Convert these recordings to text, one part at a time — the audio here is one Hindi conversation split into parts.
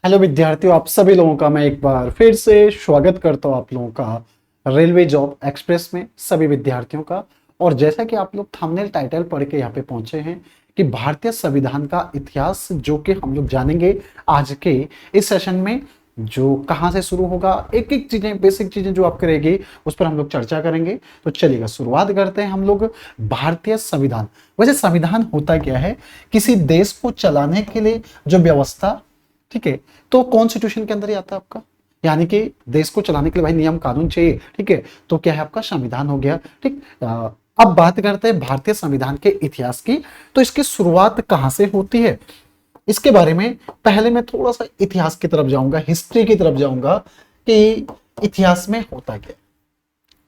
हेलो विद्यार्थियों, आप सभी लोगों का मैं एक बार फिर से स्वागत करता हूं आप लोगों का रेलवे जॉब एक्सप्रेस में सभी विद्यार्थियों का। और जैसा कि आप लोग थंबनेल टाइटल पढ़ के यहाँ पे पहुंचे हैं कि भारतीय संविधान का इतिहास जो कि हम लोग जानेंगे आज के इस सेशन में, जो कहाँ से शुरू होगा, एक एक चीजें, बेसिक चीजें जो आपके रहेगी उस पर हम लोग चर्चा करेंगे। तो चलिएगा शुरुआत करते हैं हम लोग। भारतीय संविधान, वैसे संविधान होता क्या है? किसी देश को चलाने के लिए जो व्यवस्था, ठीक है, तो कॉन्स्टिट्यूशन के अंदर ही आता है आपका। यानी कि देश को चलाने के लिए भाई नियम कानून चाहिए, ठीक है, तो क्या है आपका संविधान हो गया। ठीक, अब बात करते हैं भारतीय संविधान के इतिहास की। तो इसकी शुरुआत कहां से होती है इसके बारे में पहले मैं थोड़ा सा इतिहास की तरफ जाऊंगा, हिस्ट्री की तरफ जाऊंगा कि इतिहास में होता क्या।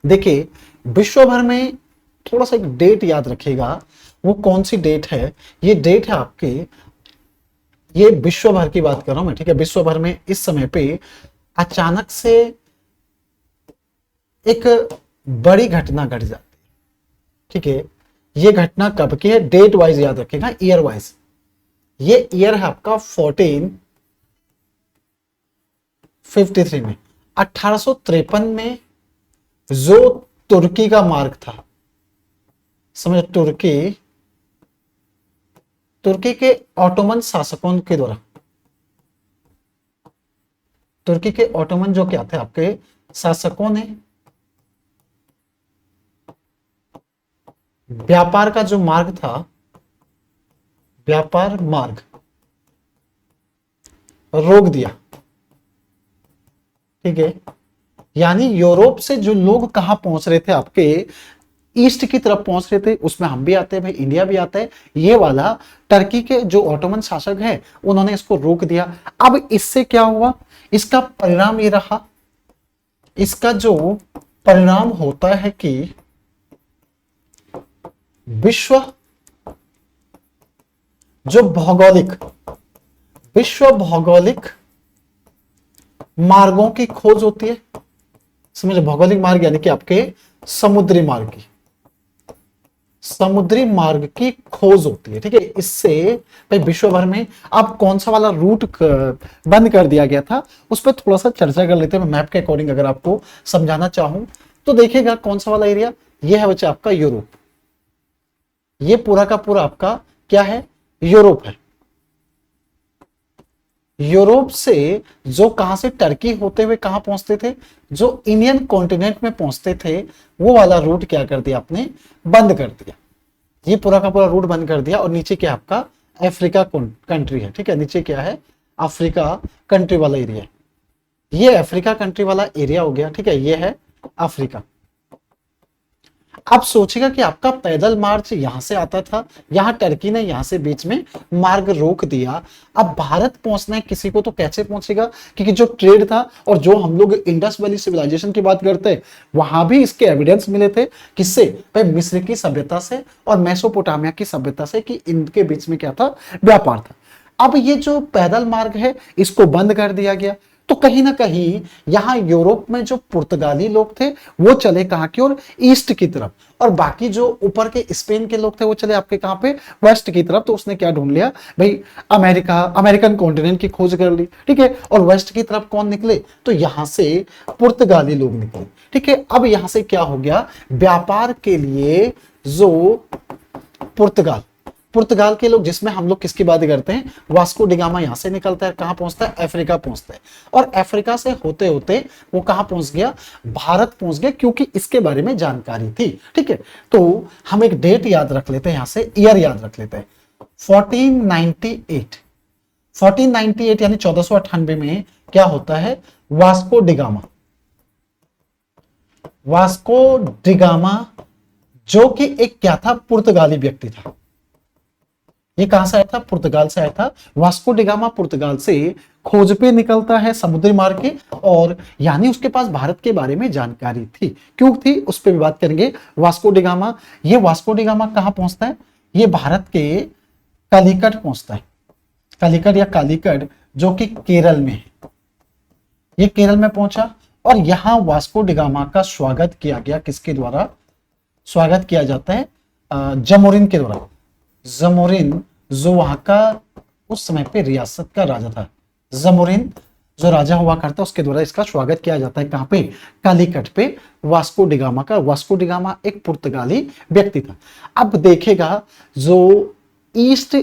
देखिए, विश्व भर में थोड़ा सा एक डेट याद रखिएगा। वो कौन सी डेट है? ये डेट है आपके, ये विश्व भर की बात कर रहा हूं मैं, ठीक है। विश्व भर में इस समय पे अचानक से एक बड़ी घटना घट जाती है, ठीक है। ये घटना कब की है? डेट वाइज याद रखिएगा, ईयर वाइज। ये ईयर है आपका 1453 में, 1853 में जो तुर्की का मार्ग था, समझ, तुर्की के ऑटोमन शासकों के द्वारा, तुर्की के ऑटोमन जो क्या थे आपके शासकों ने व्यापार का जो मार्ग था, व्यापार मार्ग रोक दिया, ठीक है। यानी यूरोप से जो लोग कहां पहुंच रहे थे आपके ईस्ट की तरफ पहुंच रहे थे, उसमें हम भी आते हैं भाई, इंडिया भी आता है। ये वाला टर्की के जो ऑटोमन शासक है उन्होंने इसको रोक दिया। अब इससे क्या हुआ? इसका परिणाम ये रहा, इसका जो परिणाम होता है कि विश्व भौगोलिक मार्गों की खोज होती है। समझ, भौगोलिक मार्ग यानी कि आपके समुद्री मार्ग की खोज होती है, ठीक है। इससे भाई विश्व भर में अब कौन सा वाला रूट बंद कर दिया गया था उस पर थोड़ा सा चर्चा कर लेते हैं। मैं मैप के अकॉर्डिंग अगर आपको समझाना चाहूं तो देखिएगा कौन सा वाला एरिया ये है बच्चा आपका यूरोप। ये पूरा का पूरा आपका क्या है? यूरोप है। यूरोप से जो कहां से टर्की होते हुए कहां पहुंचते थे, जो इंडियन कॉन्टिनेंट में पहुंचते थे, वो वाला रूट क्या कर दिया आपने? बंद कर दिया। ये पूरा का पूरा रूट बंद कर दिया। और नीचे क्या आपका अफ्रीका कंट्री है, ठीक है। नीचे क्या है? अफ्रीका कंट्री वाला एरिया। ये अफ्रीका कंट्री वाला एरिया हो गया, ठीक है। ये है अफ्रीका। आप सोचेगा कि आपका पैदल मार्च यहां से आता था, यहां टर्की ने यहां से बीच में मार्ग रोक दिया। अब भारत पहुंचना है किसी को तो कैसे पहुंचेगा? क्योंकि जो ट्रेड था और जो हम लोग इंडस वैली सिविलाइजेशन की बात करते हैं वहां भी इसके एविडेंस मिले थे। किससे? भाई मिस्र की सभ्यता से और मेसोपोटामिया की सभ्यता से, कि इनके बीच में क्या था? व्यापार था। अब ये जो पैदल मार्ग है इसको बंद कर दिया गया। तो कहीं ना कहीं यहां यूरोप में जो पुर्तगाली लोग थे वो चले कहां की ओर? ईस्ट की तरफ। और बाकी जो ऊपर के स्पेन के लोग थे वो चले आपके कहां पे? वेस्ट की तरफ। तो उसने क्या ढूंढ लिया भाई? अमेरिकन कॉन्टिनेंट की खोज कर ली, ठीक है। और वेस्ट की तरफ कौन निकले? तो यहां से पुर्तगाली लोग निकले, ठीक है। अब यहां से क्या हो गया? व्यापार के लिए जो पुर्तगाल के लोग, जिसमें हम लोग किसकी बात करते हैं? वास्को डिगामा यहां से निकलता है, कहां पहुंचता है? अफ्रीका पहुंचता है। और अफ्रीका से होते होते वो कहां पहुंच गया? भारत पहुंच गया, क्योंकि इसके बारे में जानकारी थी, ठीक है। तो हम एक डेट याद रख लेते हैं, यहां से ईयर याद रख लेते हैं, 1498 यानी 1498 में क्या होता है? वास्को डिगामा जो कि एक क्या था? पुर्तगाली व्यक्ति था। ये कहां से आया था? पुर्तगाल से आया था। वास्को डिगामा पुर्तगाल से खोज पे निकलता है समुद्री मार्ग के, और यानी उसके पास भारत के बारे में जानकारी थी। क्यों थी उस पर भी बात करेंगे। वास्को डिगामा कहां पहुंचता है? ये भारत के कालीकट पहुंचता है। कालीकट या कालीकट जो कि केरल में है। ये केरल में पहुंचा और यहां वास्को डिगामा का स्वागत किया गया। किसके द्वारा स्वागत किया जाता है? जमोरिन के द्वारा। जमोरिन जो वहां का उस समय पे रियासत का राजा था, जमुरिन जो राजा हुआ करता है उसके द्वारा इसका स्वागत किया जाता है। कहां पे? कालीकट पे वास्को डिगामा का। वास्को डिगामा एक पुर्तगाली व्यक्ति था। अब देखेगा जो ईस्ट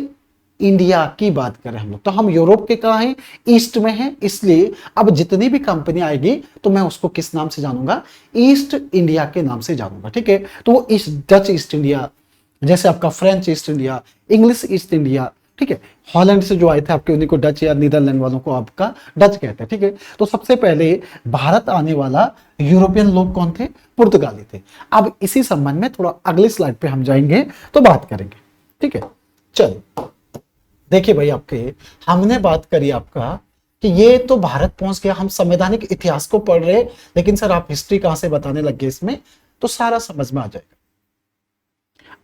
इंडिया की बात करें हम लोग तो हम यूरोप के कहा हैं? ईस्ट में हैं, इसलिए अब जितनी भी कंपनी आएगी तो मैं उसको किस नाम से जानूंगा? ईस्ट इंडिया के नाम से जानूंगा। ठीक है, तो वो डच ईस्ट इंडिया, जैसे आपका French east India, English east India, ठीक है, हॉलैंड से जो आए थे आपके उन्हीं को डच या नीदरलैंड वालों को आपका डच कहते हैं। ठीक है, तो सबसे पहले भारत आने वाला यूरोपियन लोग कौन थे? पुर्तगाली थे। अब इसी संबंध में थोड़ा अगली स्लाइड पे हम जाएंगे तो बात करेंगे। ठीक है, चलो देखिए भाई, आपके हमने बात करी आपका कि ये तो भारत पहुंच गया, हम संवैधानिक इतिहास को पढ़ रहे, लेकिन सर आप हिस्ट्री कहां से बताने लग गए इसमें, तो सारा समझ में आ जाएगा।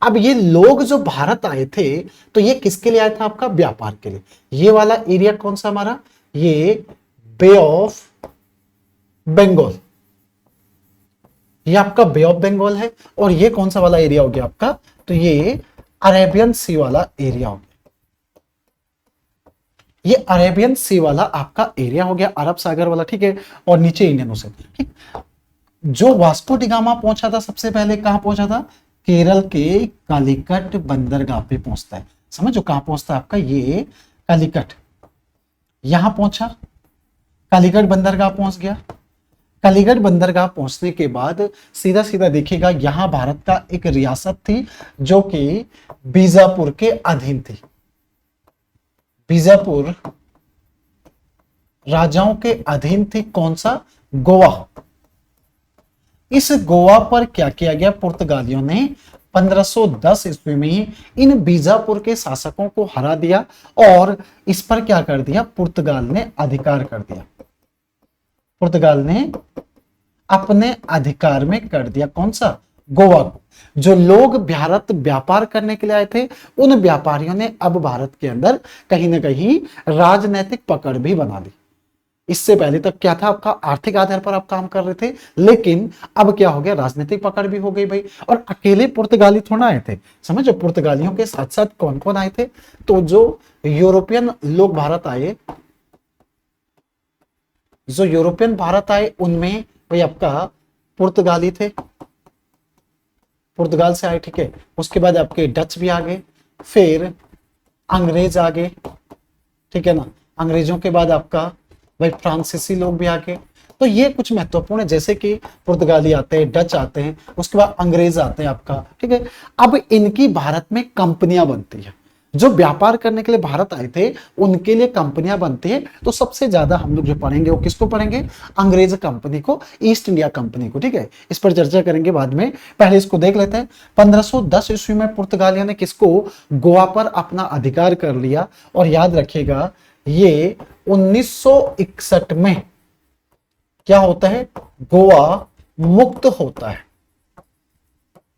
अब ये लोग जो भारत आए थे तो ये किसके लिए आया था? आपका व्यापार के लिए। ये वाला एरिया कौन सा हमारा? ये बे ऑफ बंगाल, ये आपका बे ऑफ बंगाल है। और ये कौन सा वाला एरिया हो गया आपका? तो ये अरेबियन सी वाला एरिया हो गया। ये अरेबियन सी वाला आपका एरिया हो गया, अरब सागर वाला। ठीक है, और नीचे इंडियन ओशन। ठीक, जो वास्को डिगामा पहुंचा था सबसे पहले कहां पहुंचा था? केरल के कालीकट बंदरगाह पे पहुंचता है। समझो कहां पहुंचता है आपका? ये कालीकट, यहां पहुंचा, कालीकट बंदरगाह पहुंच गया। कालीगढ़ बंदरगाह पहुंचने के बाद सीधा सीधा देखिएगा, यहां भारत का एक रियासत थी जो कि बीजापुर के अधीन थी। बीजापुर राजाओं के अधीन थी। कौन सा? गोवा। इस गोवा पर क्या किया गया? पुर्तगालियों ने 1510 ईस्वी में इन बीजापुर के शासकों को हरा दिया और इस पर क्या कर दिया? पुर्तगाल ने अधिकार कर दिया। पुर्तगाल ने अपने अधिकार में कर दिया। कौन सा? गोवा को। जो लोग भारत व्यापार करने के लिए आए थे उन व्यापारियों ने अब भारत के अंदर कहीं ना कहीं राजनीतिक पकड़ भी बना ली। इससे पहले तक क्या था? आपका आर्थिक आधार पर आप काम कर रहे थे, लेकिन अब क्या हो गया? राजनीतिक पकड़ भी हो गई भाई। और अकेले पुर्तगाली थोड़ा आए थे, समझो, पुर्तगालियों के साथ साथ कौन कौन आए थे? तो जो यूरोपियन लोग भारत आए, जो यूरोपियन भारत आए उनमें भाई आपका पुर्तगाली थे, पुर्तगाल से आए। ठीक है, उसके बाद आपके डच भी आ गए, फिर अंग्रेज आ गए। ठीक है ना, अंग्रेजों के बाद आपका भाई फ्रांसीसी लोग भी आ गए। तो ये कुछ महत्वपूर्ण है, जैसे कि पुर्तगाली आते हैं, डच आते हैं, उसके बाद अंग्रेज आते हैं आपका। ठीक है, अब इनकी भारत में कंपनियां बनती है। जो व्यापार करने के लिए भारत आए थे उनके लिए कंपनियां बनती है। तो सबसे ज्यादा हम लोग जो पढ़ेंगे वो किसको पढ़ेंगे? अंग्रेज कंपनी को, ईस्ट इंडिया कंपनी को। ठीक है, इस पर चर्चा करेंगे बाद में, पहले इसको देख लेते हैं। 1510 ईस्वी में पुर्तगालियों ने किसको? गोवा पर अपना अधिकार कर लिया। और याद रखिएगा, ये 1961 में क्या होता है? गोवा मुक्त होता है।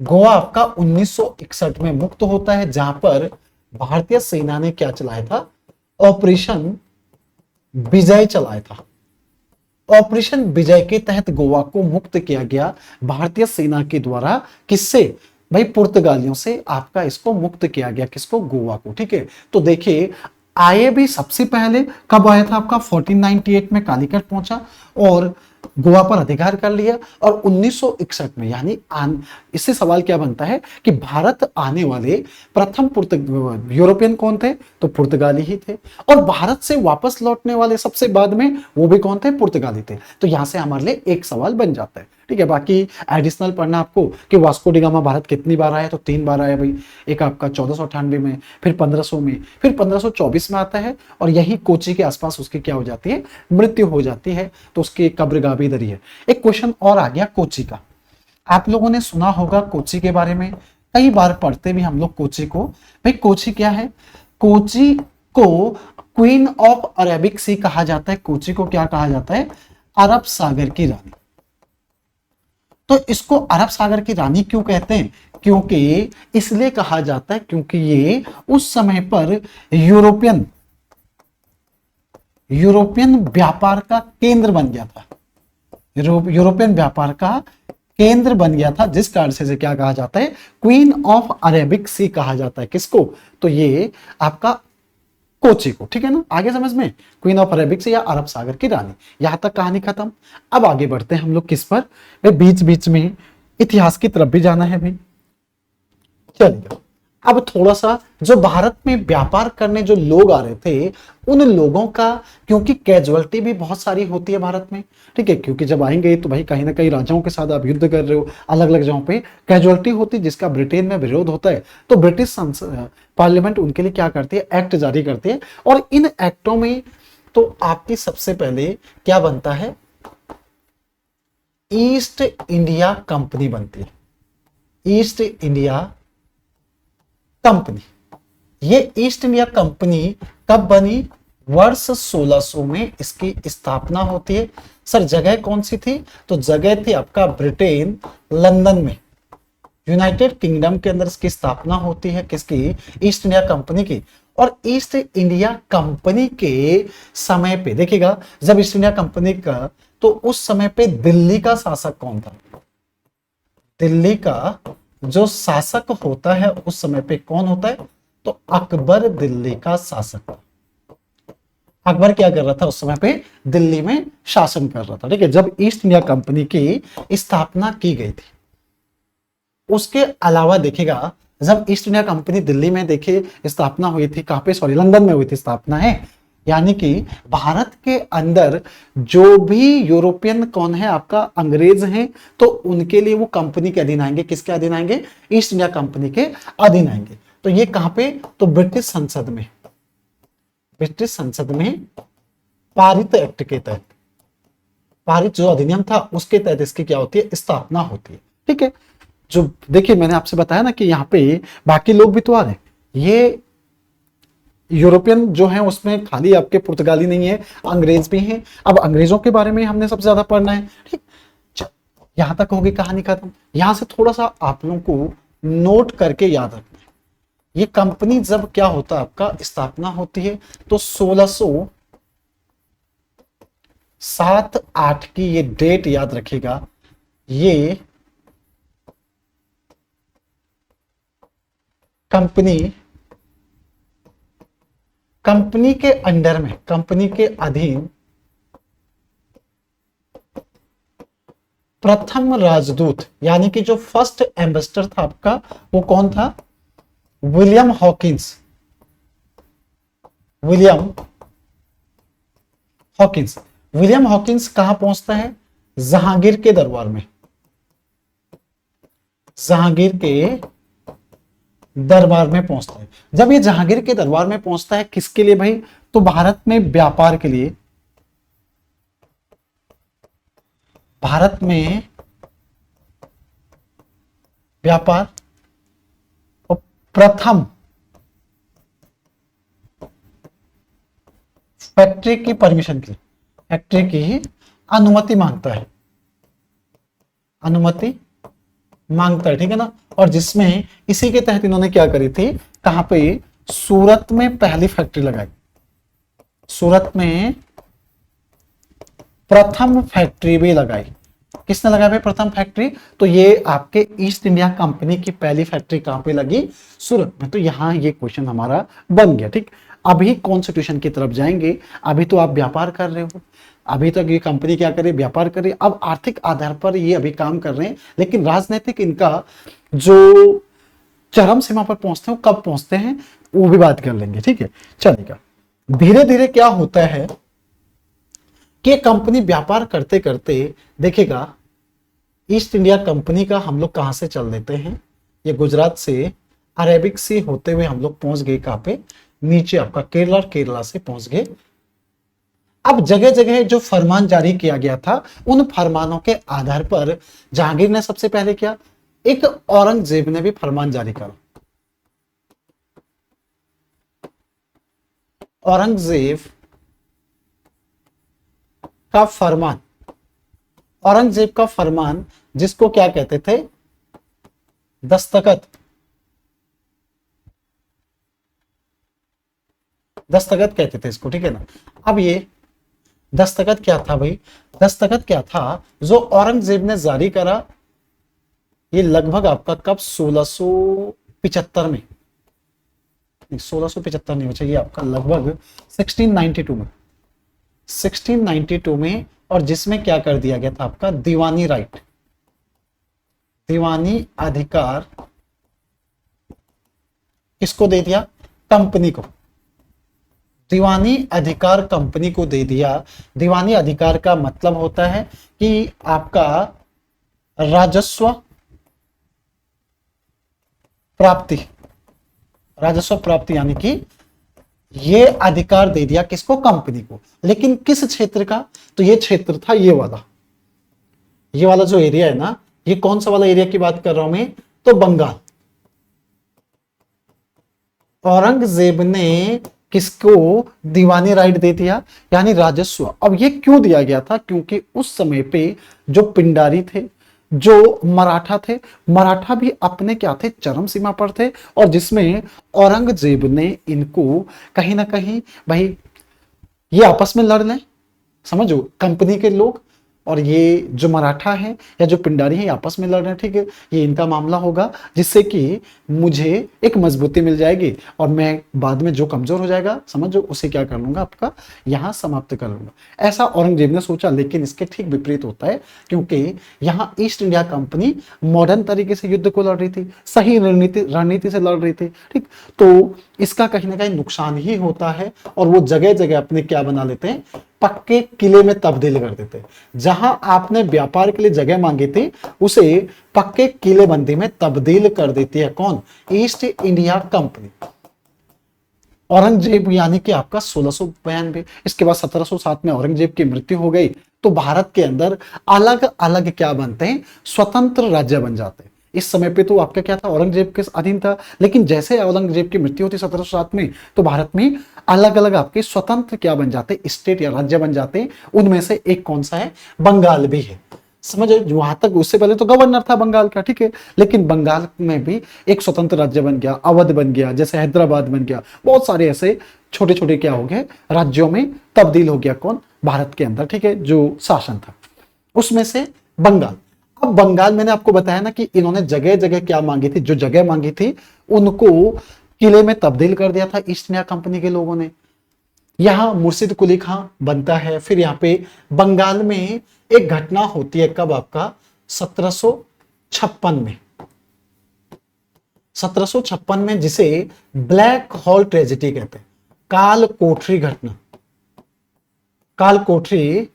गोवा आपका 1961 में मुक्त होता है, जहां पर भारतीय सेना ने क्या चलाया था? ऑपरेशन विजय चलाया था। ऑपरेशन विजय के तहत गोवा को मुक्त किया गया भारतीय सेना के द्वारा। किससे? भाई पुर्तगालियों से आपका इसको मुक्त किया गया। किसको? गोवा को। ठीक है, तो देखिए आए भी सबसे पहले कब आया था? आपका 1498 में कालीकट पहुंचा और गोवा पर अधिकार कर लिया। और 1961 में, यानी इससे सवाल क्या बनता है कि भारत आने वाले प्रथम यूरोपियन कौन थे? तो पुर्तगाली ही थे। और भारत से वापस लौटने वाले सबसे बाद में वो भी कौन थे? पुर्तगाली थे। तो यहां से हमारे लिए एक सवाल बन जाता है। ठीक है, बाकी एडिशनल पढ़ना आपको कि वास्को डिगामा भारत कितनी बार आया? तो 3 बार आया भाई। एक आपका 1498 में, फिर 1500 में, फिर 1524 में आता है। और यही कोची के आसपास उसकी क्या हो जाती है? मृत्यु हो जाती है। तो उसकी कब्रगाह भी इधर ही है। एक क्वेश्चन और आ गया कोची का। आप लोगों ने सुना होगा कोची के बारे में, कई बार पढ़ते भी हम लोग कोची को। भाई कोची क्या है? कोची को क्वीन ऑफ अरेबिक सी कहा जाता है। कोची को क्या कहा जाता है? अरब सागर की रानी। तो इसको अरब सागर की रानी क्यों कहते हैं? क्योंकि इसलिए कहा जाता है क्योंकि ये उस समय पर यूरोपियन व्यापार का केंद्र बन गया था। यूरोपियन व्यापार का केंद्र बन गया था, जिस कारण से क्या कहा जाता है? क्वीन ऑफ अरेबिक सी कहा जाता है। किसको? तो ये आपका कोची को, ठीक है ना, आगे समझ में, क्वीन ऑफ अरेबिक्स या अरब सागर की रानी। यहां तक कहानी खत्म। अब आगे बढ़ते हैं हम लोग किस पर, भाई बीच बीच में इतिहास की तरफ भी जाना है भाई। चलिए अब थोड़ा सा जो भारत में व्यापार करने जो लोग आ रहे थे उन लोगों का, क्योंकि कैजुअलिटी भी बहुत सारी होती है भारत में, ठीक है, क्योंकि जब आएंगे तो भाई कहीं ना कहीं राजाओं के साथ आप युद्ध कर रहे हो, अलग अलग जगहों पे कैजुअलिटी होती है, जिसका ब्रिटेन में विरोध होता है। तो ब्रिटिश पार्लियामेंट उनके लिए क्या करती है, एक्ट जारी करती है। और इन एक्टों में तो आपकी सबसे पहले क्या बनता है, ईस्ट इंडिया कंपनी बनती है। ईस्ट इंडिया कंपनी, ये ईस्ट इंडिया कंपनी कब बनी, वर्ष 1600 में इसकी स्थापना होती है। सर जगह कौन सी थी, तो जगह थी आपका ब्रिटेन, लंदन में, यूनाइटेड किंगडम के अंदर इसकी स्थापना होती है, किसकी, ईस्ट इंडिया कंपनी की। और ईस्ट इंडिया कंपनी के समय पे देखिएगा, जब ईस्ट इंडिया कंपनी का, तो उस समय पे दिल्ली का शासक कौन था, दिल्ली का जो शासक होता है उस समय पे कौन होता है, तो अकबर दिल्ली का शासक था। अकबर क्या कर रहा था उस समय पे, दिल्ली में शासन कर रहा था, ठीक है, जब ईस्ट इंडिया कंपनी की स्थापना की गई थी। उसके अलावा देखिएगा, जब ईस्ट इंडिया कंपनी दिल्ली में देखे स्थापना हुई थी, कहां पे, सॉरी लंदन में हुई थी स्थापना, है यानी कि भारत के अंदर जो भी यूरोपियन कौन है आपका, अंग्रेज हैं, तो उनके लिए वो कंपनी के अधीन आएंगे, किसके अधीन आएंगे, ईस्ट इंडिया कंपनी के अधीन आएंगे। तो ये कहां पे, तो ब्रिटिश संसद में, ब्रिटिश संसद में पारित एक्ट के तहत, पारित जो अधिनियम था उसके तहत इसकी क्या होती है, स्थापना होती है, ठीक है। जो देखिए मैंने आपसे बताया ना कि यहाँ पे बाकी लोग भी तो आ रहे हैं, ये यूरोपियन जो है उसमें खाली आपके पुर्तगाली नहीं है, अंग्रेज भी हैं। अब अंग्रेजों के बारे में हमने सबसे ज्यादा पढ़ना है, ठीक, यहां तक होगी कहानी खत्म। यहां से थोड़ा सा आप लोगों को नोट करके याद रखना है, ये कंपनी जब क्या होता है आपका, स्थापना होती है, तो 1607-8 की ये डेट याद रखिएगा। ये कंपनी के अंडर में, कंपनी के अधीन प्रथम राजदूत, यानी कि जो फर्स्ट एम्बेसडर था आपका, वो कौन था, William Hawkins. William Hawkins, William Hawkins कहां पहुंचता है, जहांगीर के दरबार में, जहांगीर के दरबार में पहुंचता है। जब ये जहांगीर के दरबार में पहुंचता है, किसके लिए भाई, तो भारत में व्यापार के लिए, भारत में व्यापार और प्रथम फैक्ट्री की परमिशन की, फैक्ट्री की अनुमति मांगता है, अनुमति मांगता है, ठीक है ना। और जिसमें इसी के तहत इन्होंने क्या करी थी, कहां पे, सूरत में पहली फैक्ट्री लगाई, सूरत में प्रथम फैक्ट्री भी लगाई। किसने लगाया भाई प्रथम फैक्ट्री, तो ये आपके ईस्ट इंडिया कंपनी की पहली फैक्ट्री कहां पे लगी, सूरत में। तो यहां ये क्वेश्चन हमारा बन गया, ठीक। अभी कॉन्स्टिट्यूशन की तरफ जाएंगे, अभी तो आप व्यापार कर रहे हो, अभी तक ये कंपनी क्या करे, व्यापार करे। अब आर्थिक आधार पर ये अभी काम कर रहे हैं, लेकिन राजनीतिक इनका जो चरम सीमा पर पहुंचते हैं, कब पहुंचते हैं वो भी बात कर लेंगे, ठीक है, चलेगा। धीरे धीरे क्या होता है कि कंपनी व्यापार करते करते देखिएगा, ईस्ट इंडिया कंपनी का हम लोग कहां से चल देते हैं, ये गुजरात से अरेबिक सी होते हुए हम लोग पहुंच गए कहां पे, नीचे आपका केरला, और केरला से पहुंच गए। अब जगह जगह जो फरमान जारी किया गया था, उन फरमानों के आधार पर जहांगीर ने सबसे पहले किया, एक औरंगजेब ने भी फरमान जारी करा। औरंगजेब का फरमान, औरंगजेब का फरमान जिसको क्या कहते थे, दस्तखत, दस्तखत कहते थे इसको, ठीक है ना। अब ये दस्तखत क्या था भाई, दस्तखत क्या था जो औरंगजेब ने जारी करा, ये लगभग आपका कब, 1675 में, 1675 नहीं बचा, ये आपका लगभग 1692 में, 1692 में, और जिसमें क्या कर दिया गया था आपका दीवानी राइट, दीवानी अधिकार किसको दे दिया? कंपनी को। दीवानी अधिकार कंपनी को दे दिया। दीवानी अधिकार का मतलब होता है कि आपका राजस्व प्राप्ति, राजस्व प्राप्ति यानी कि ये अधिकार दे दिया किसको? कंपनी को। लेकिन किस क्षेत्र का? तो ये क्षेत्र था ये वाला जो एरिया है ना, ये कौन सा वाला एरिया की बात कर रहा हूं मैं? तो बंगाल। औरंगजेब ने किसको दीवानी राइट दे दिया, यानी राजस्व। अब ये क्यों दिया गया था? क्योंकि उस समय पे जो पिंडारी थे, जो मराठा थे, मराठा भी अपने क्या थे? चरम सीमा पर थे, और जिसमें औरंगजेब ने इनको कहीं ना कहीं, भाई ये आपस में लड़ लें, समझो, कंपनी के लोग और ये जो मराठा है या जो पिंडारी है आपस में लड़ रहे हैं, ठीक है, ये इनका मामला होगा, जिससे कि मुझे एक मजबूती मिल जाएगी और मैं बाद में जो कमजोर हो जाएगा, समझो, उसे क्या कर लूंगा? आपका यहां समाप्त कर लूंगा। ऐसा औरंगजेब ने सोचा, लेकिन इसके ठीक विपरीत होता है, क्योंकि यहां ईस्ट इंडिया कंपनी मॉडर्न तरीके से युद्ध को लड़ रही थी, सही रणनीति से लड़ रही थी, ठीक। तो इसका कहीं ना कहीं नुकसान ही होता है, और वो जगह जगह अपने क्या बना लेते हैं? पक्के किले में तब्दील कर देते हैं। जहां आपने व्यापार के लिए जगह मांगी थी, उसे पक्के किलेबंदी में तब्दील कर देती है कौन? East India company. औरंगजेब यानी कि आपका 1692, इसके बाद 1707 में औरंगजेब की मृत्यु हो गई, तो भारत के अंदर अलग अलग क्या बनते हैं? स्वतंत्र राज्य बन जाते हैं। इस समय पे तो आपका क्या था? औरंगजेब के अधीन था, लेकिन जैसे औरंगजेब की मृत्यु होती 1707 में, तो भारत में अलग अलग आपके स्वतंत्र क्या बन जाते? स्टेट या राज्य बन जाते। उनमें से एक कौन सा है? बंगाल भी है। समझ, वहां तक उससे पहले तो गवर्नर था बंगाल का, ठीक है, लेकिन बंगाल में भी एक स्वतंत्र राज्य बन गया, अवध बन गया, जैसे हैदराबाद बन गया, बहुत सारे ऐसे छोटे छोटे क्या हो गए? राज्यों में तब्दील हो गया कौन? भारत के अंदर, ठीक है, जो शासन था, उसमें से बंगाल। अब बंगाल मैंने आपको बताया ना कि इन्होंने जगह जगह क्या मांगी थी? जो जगह मांगी थी उनको किले में तब्दील कर दिया था ईस्ट इंडिया कंपनी के लोगों ने। यहां मुर्शिद कुली खां बनता है। फिर यहाँ पे बंगाल में एक घटना होती है, कब? आपका 1756 में, 1756 में, जिसे ब्लैक हॉल ट्रेजेडी कहते हैं, काल कोठरी घटना। काल कोठरी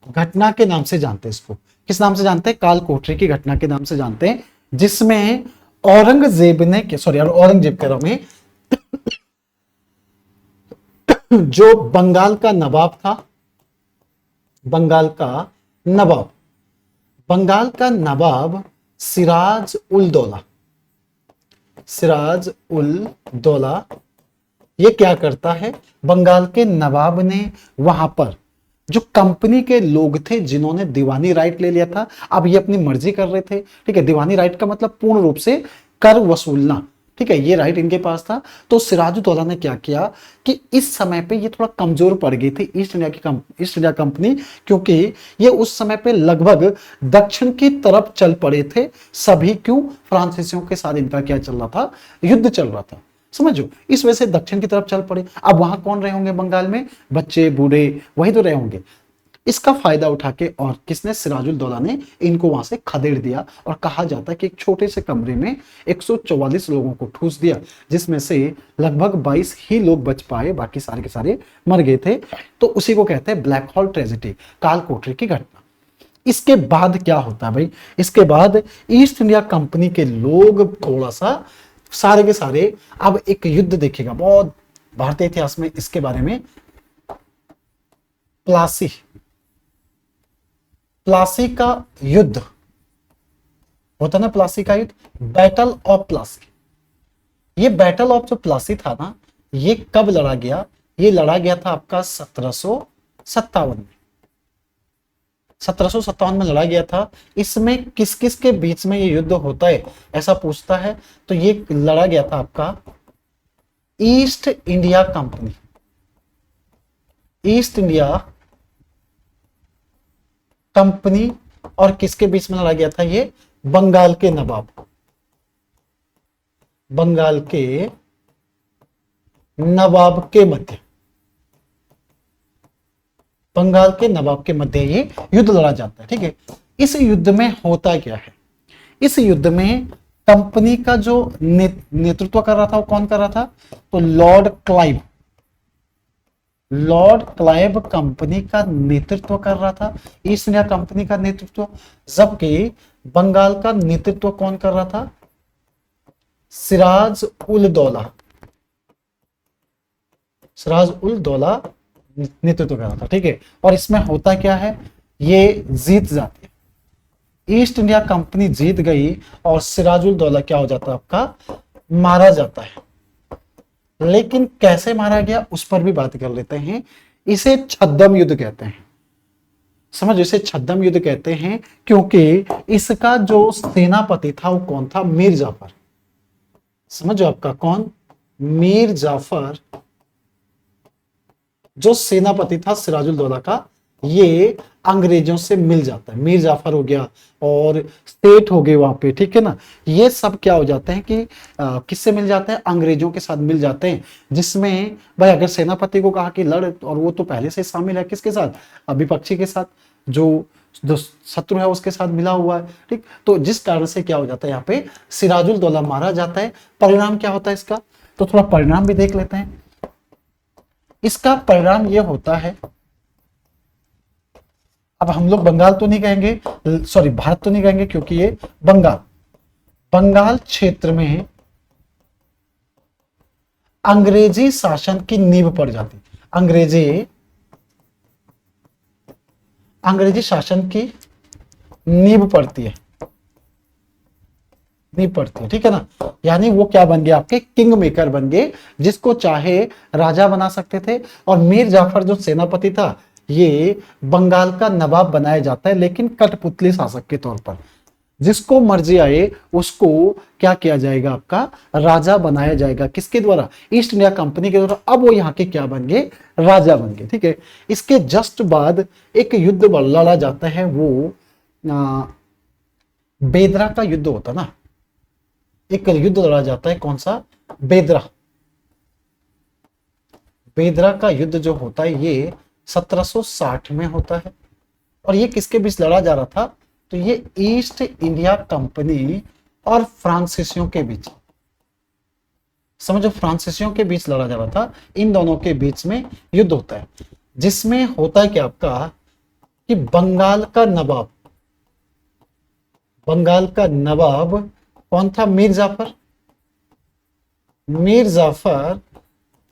घटना के नाम से जानते हैं इसको। किस नाम से जानते हैं? काल कोठरी की घटना के नाम से जानते हैं, जिसमें औरंगजेब ने, सॉरी औरंगजेब कह रहा हूं मैं, जो बंगाल का नवाब था, बंगाल का नवाब सिराज उल दौला, सिराज उल दौला, ये क्या करता है? बंगाल के नवाब ने वहां पर जो कंपनी के लोग थे जिन्होंने दीवानी राइट ले लिया था, अब ये अपनी मर्जी कर रहे थे, ठीक है। दीवानी राइट का मतलब पूर्ण रूप से कर वसूलना, ठीक है, ये राइट इनके पास था। तो सिराजुद्दौला ने क्या किया कि इस समय पे ये थोड़ा कमजोर पड़ गई थी ईस्ट इंडिया कंपनी, क्योंकि ये उस समय पे लगभग दक्षिण की तरफ चल पड़े थे सभी। क्यों? फ्रांसीसियों के साथ इनका क्या चल रहा था? युद्ध चल रहा था, समझो, इस वजह से दक्षिण की तरफ चल पड़े। अब वहां कौन रहे होंगे बंगाल में? बच्चे बूढ़े वही तो रहे होंगे। इसका फायदा उठा के और किसने? सिराजुल दौला ने इनको वहां से खदेड़ दिया, और कहा जाता है कि एक छोटे से कमरे में 144 लोगों को ठूस दिया, जिसमें से लगभग 22 ही लोग बच पाए, बाकी सारे के सारे मर गए थे। तो उसी को कहते हैं ब्लैक हॉल ट्रेजेडी, काल कोठरी की घटना। इसके बाद क्या होता है भाई? इसके बाद ईस्ट इंडिया कंपनी के लोग थोड़ा सा सारे के सारे अब एक युद्ध देखेगा बहुत भारतीय इतिहास में, इसके बारे में, प्लासी का युद्ध होता ना, प्लासी का युद्ध, बैटल ऑफ प्लासी। ये बैटल ऑफ जो प्लासी था ना, ये कब लड़ा गया? ये लड़ा गया था आपका 1757 में, 1757 में लड़ा गया था। इसमें किस किस के बीच में ये युद्ध होता है ऐसा पूछता है, तो ये लड़ा गया था आपका east India company, east India company और किसके बीच में लड़ा गया था? ये बंगाल के नवाब, बंगाल के नवाब के मध्य, बंगाल के नवाब के मध्य ये युद्ध लड़ा जाता है। ठीक है, इस युद्ध में होता क्या है, इस युद्ध में कंपनी का जो नेतृत्व कर रहा था वो कौन कर रहा था, तो Lord Clive, Lord Clive company का नेतृत्व कर रहा था, ईस्ट इंडिया कंपनी का नेतृत्व, जबकि बंगाल का नेतृत्व कौन कर रहा था, सिराज उल दौला, सिराज उल दौला नेतृत्व कर रहा था। ठीक है, और इसमें होता क्या है, ये जीत जाती है, ईस्ट इंडिया कंपनी जीत गई और सिराजुल दौला क्या हो जाता है, आपका मारा जाता है। लेकिन कैसे मारा गया उस पर भी बात कर लेते हैं। इसे छद्म युद्ध कहते हैं, समझो, इसे छद्म युद्ध कहते हैं क्योंकि इसका जो सेनापति था वो कौन था, मीर जाफर। समझो आपका कौन, मीर जाफर जो सेनापति था सिराजुल दौला का, ये अंग्रेजों से मिल जाता है, मीर जाफर हो गया और स्टेट हो गए वहां पे। ठीक है ना, ये सब क्या हो जाते हैं कि किससे मिल जाते हैं, अंग्रेजों के साथ मिल जाते हैं। जिसमें भाई अगर सेनापति को कहा कि लड़, और वो तो पहले से शामिल है किसके साथ, विपक्षी के साथ, जो शत्रु है उसके साथ मिला हुआ है। ठीक, तो जिस कारण से क्या हो जाता है, यहाँ पे सिराजुल दौला मारा जाता है। परिणाम क्या होता है इसका, तो थोड़ा परिणाम भी देख लेते हैं। इसका परिणाम यह होता है, अब हम लोग बंगाल तो नहीं कहेंगे, सॉरी भारत तो नहीं कहेंगे क्योंकि ये बंगाल क्षेत्र में अंग्रेजी शासन की नींव पड़ जाती, अंग्रेजी शासन की नींव पड़ती है, नींव पड़ती है। ठीक है ना, यानी वो क्या बन गए, आपके किंग मेकर बन गए, जिसको चाहे राजा बना सकते थे। और मीर जाफर जो सेनापति था, ये बंगाल का नवाब बनाया जाता है, लेकिन कठपुतली शासक के तौर पर, जिसको मर्जी आए उसको क्या किया जाएगा, आपका राजा बनाया जाएगा। किसके द्वारा, ईस्ट इंडिया कंपनी के द्वारा। अब वो यहाँ के क्या बन गए, राजा बन गए। ठीक है, इसके जस्ट बाद एक युद्ध लड़ा जाता है, वो बेदरा का युद्ध होता ना, एक युद्ध लड़ा जाता है, कौन सा, बेदरा। बेदरा का युद्ध जो होता है ये 1760 में होता है। और ये किसके बीच लड़ा जा रहा था, तो ये ईस्ट इंडिया कंपनी और फ्रांसीसियों के बीच, समझो फ्रांसीसियों के बीच लड़ा जा रहा था। इन दोनों के बीच में युद्ध होता है, जिसमें होता है कि आपका कि बंगाल का नवाब कौन था, मीर जाफर। मीर जाफर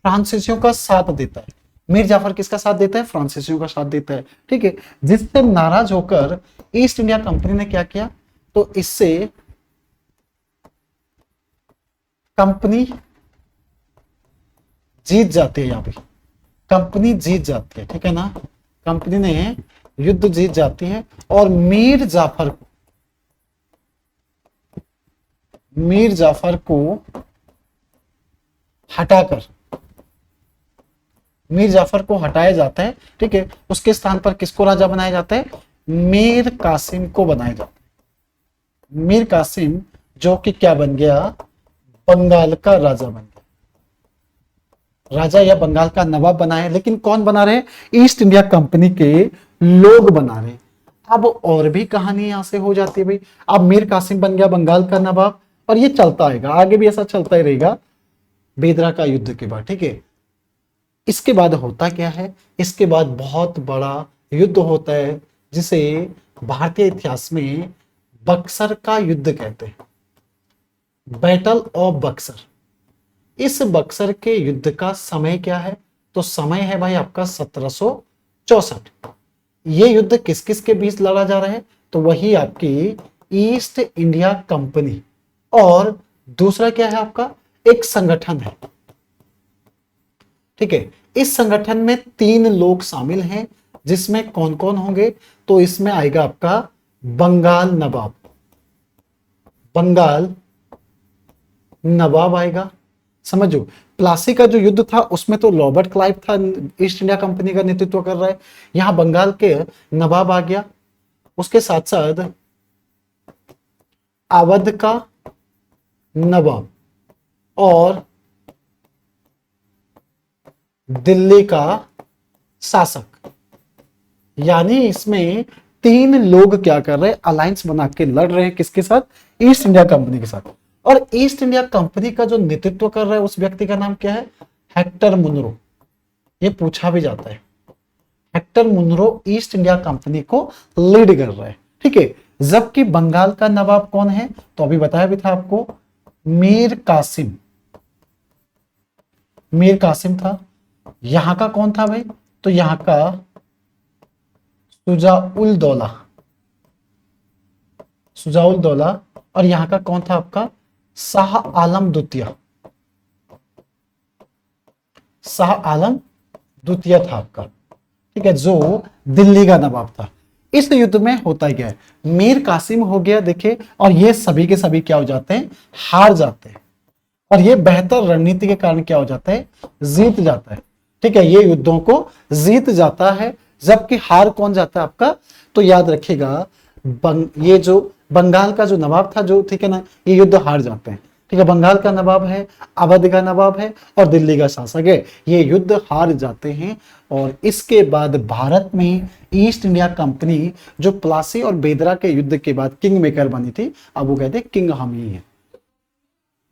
फ्रांसीसियों का साथ देता है। मीर जाफर किसका साथ देता है, फ्रांसीसियों का साथ देता है। ठीक है, जिससे नाराज होकर ईस्ट इंडिया कंपनी ने क्या किया, तो इससे कंपनी जीत जाती है, यहां पे कंपनी जीत जाती है। ठीक है ना, कंपनी ने युद्ध जीत जाती है और मीर जाफर को हटाकर, मीर जाफर को हटाया जाता है। ठीक है, उसके स्थान पर किसको राजा बनाया जाता है, मीर कासिम को बनाया जाता है। मीर कासिम जो कि क्या बन गया, बंगाल का राजा बन गया, राजा या बंगाल का नवाब बना है। लेकिन कौन बना रहे, ईस्ट इंडिया कंपनी के लोग बना रहे। अब और भी कहानी यहां से हो जाती है भाई। अब मीर कासिम बन गया बंगाल का नवाब, और ये चलता आएगा, आगे भी ऐसा चलता ही रहेगा बेदरा का युद्ध के बाद। ठीक है, इसके बाद होता क्या है, इसके बाद बहुत बड़ा युद्ध होता है, जिसे भारतीय इतिहास में बक्सर का युद्ध कहते हैं, बैटल ऑफ बक्सर। इस बक्सर के युद्ध का समय क्या है, तो समय है भाई आपका 1764। ये युद्ध किस किस के बीच लड़ा जा रहा है, तो वही आपकी ईस्ट इंडिया कंपनी और दूसरा क्या है आपका, एक संगठन है। ठीक है, इस संगठन में 3 लोग शामिल हैं, जिसमें कौन कौन होंगे, तो इसमें आएगा आपका बंगाल नवाब आएगा। समझो, प्लासी का जो युद्ध था उसमें तो रॉबर्ट क्लाइव था, ईस्ट इंडिया कंपनी का नेतृत्व कर रहा है। यहां बंगाल के नवाब आ गया, उसके साथ साथ अवध का नवाब और दिल्ली का शासक। यानी इसमें तीन लोग क्या कर रहे हैं, अलायंस बना के लड़ रहे हैं, किसके साथ, ईस्ट इंडिया कंपनी के साथ। और ईस्ट इंडिया कंपनी का जो नेतृत्व कर रहा है उस व्यक्ति का नाम क्या है, हेक्टर मुनरो। ये पूछा भी जाता है, Hector Munro East India Company को लीड कर रहा है, ठीक है। जबकि बंगाल का नवाब कौन है, तो अभी बताया भी था आपको, मीर कासिम। मीर कासिम था। यहां का कौन था भाई, तो यहां का सुजाउल दौला। सुजाउल दौला। और यहां का कौन था आपका, शाह आलम द्वितीय। शाह आलम द्वितीय था आपका, ठीक है, जो दिल्ली का नवाब था। इस युद्ध में होता क्या है, मीर कासिम हो गया देखिए, और ये सभी के सभी क्या हो जाते हैं, हार जाते हैं। और ये बेहतर रणनीति के कारण क्या हो जाता है, जीत जाता है, ठीक है, ये युद्धों को जीत जाता है। जबकि हार कौन जाता है आपका, तो याद रखिएगा ये जो बंगाल का जो नवाब था, जो, ठीक है ना, ये युद्ध हार जाते हैं, ठीक है। बंगाल का नवाब है, अवध का नवाब है, और दिल्ली का शासक है, ये युद्ध हार जाते हैं। और इसके बाद भारत में ईस्ट इंडिया कंपनी जो प्लासी और बेदरा के युद्ध के बाद किंग मेकर बनी थी, अब वो कहते हैं किंग हम ही है।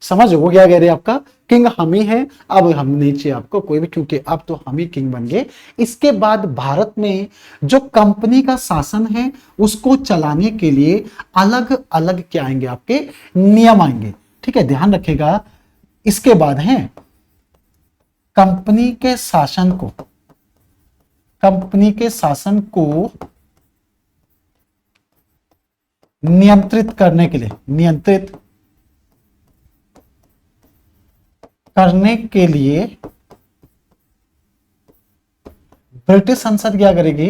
समझ वो क्या कह रहे हैं, आपका किंग हम ही है, अब हम नीचे आपको कोई भी, क्योंकि अब तो हम ही किंग बन गए। इसके बाद भारत में जो कंपनी का शासन है उसको चलाने के लिए अलग अलग क्या आएंगे, आपके नियम आएंगे, ठीक है, ध्यान रखिएगा। इसके बाद है कंपनी के शासन को, कंपनी के शासन को नियंत्रित करने के लिए, नियंत्रित करने के लिए ब्रिटिश संसद क्या करेगी,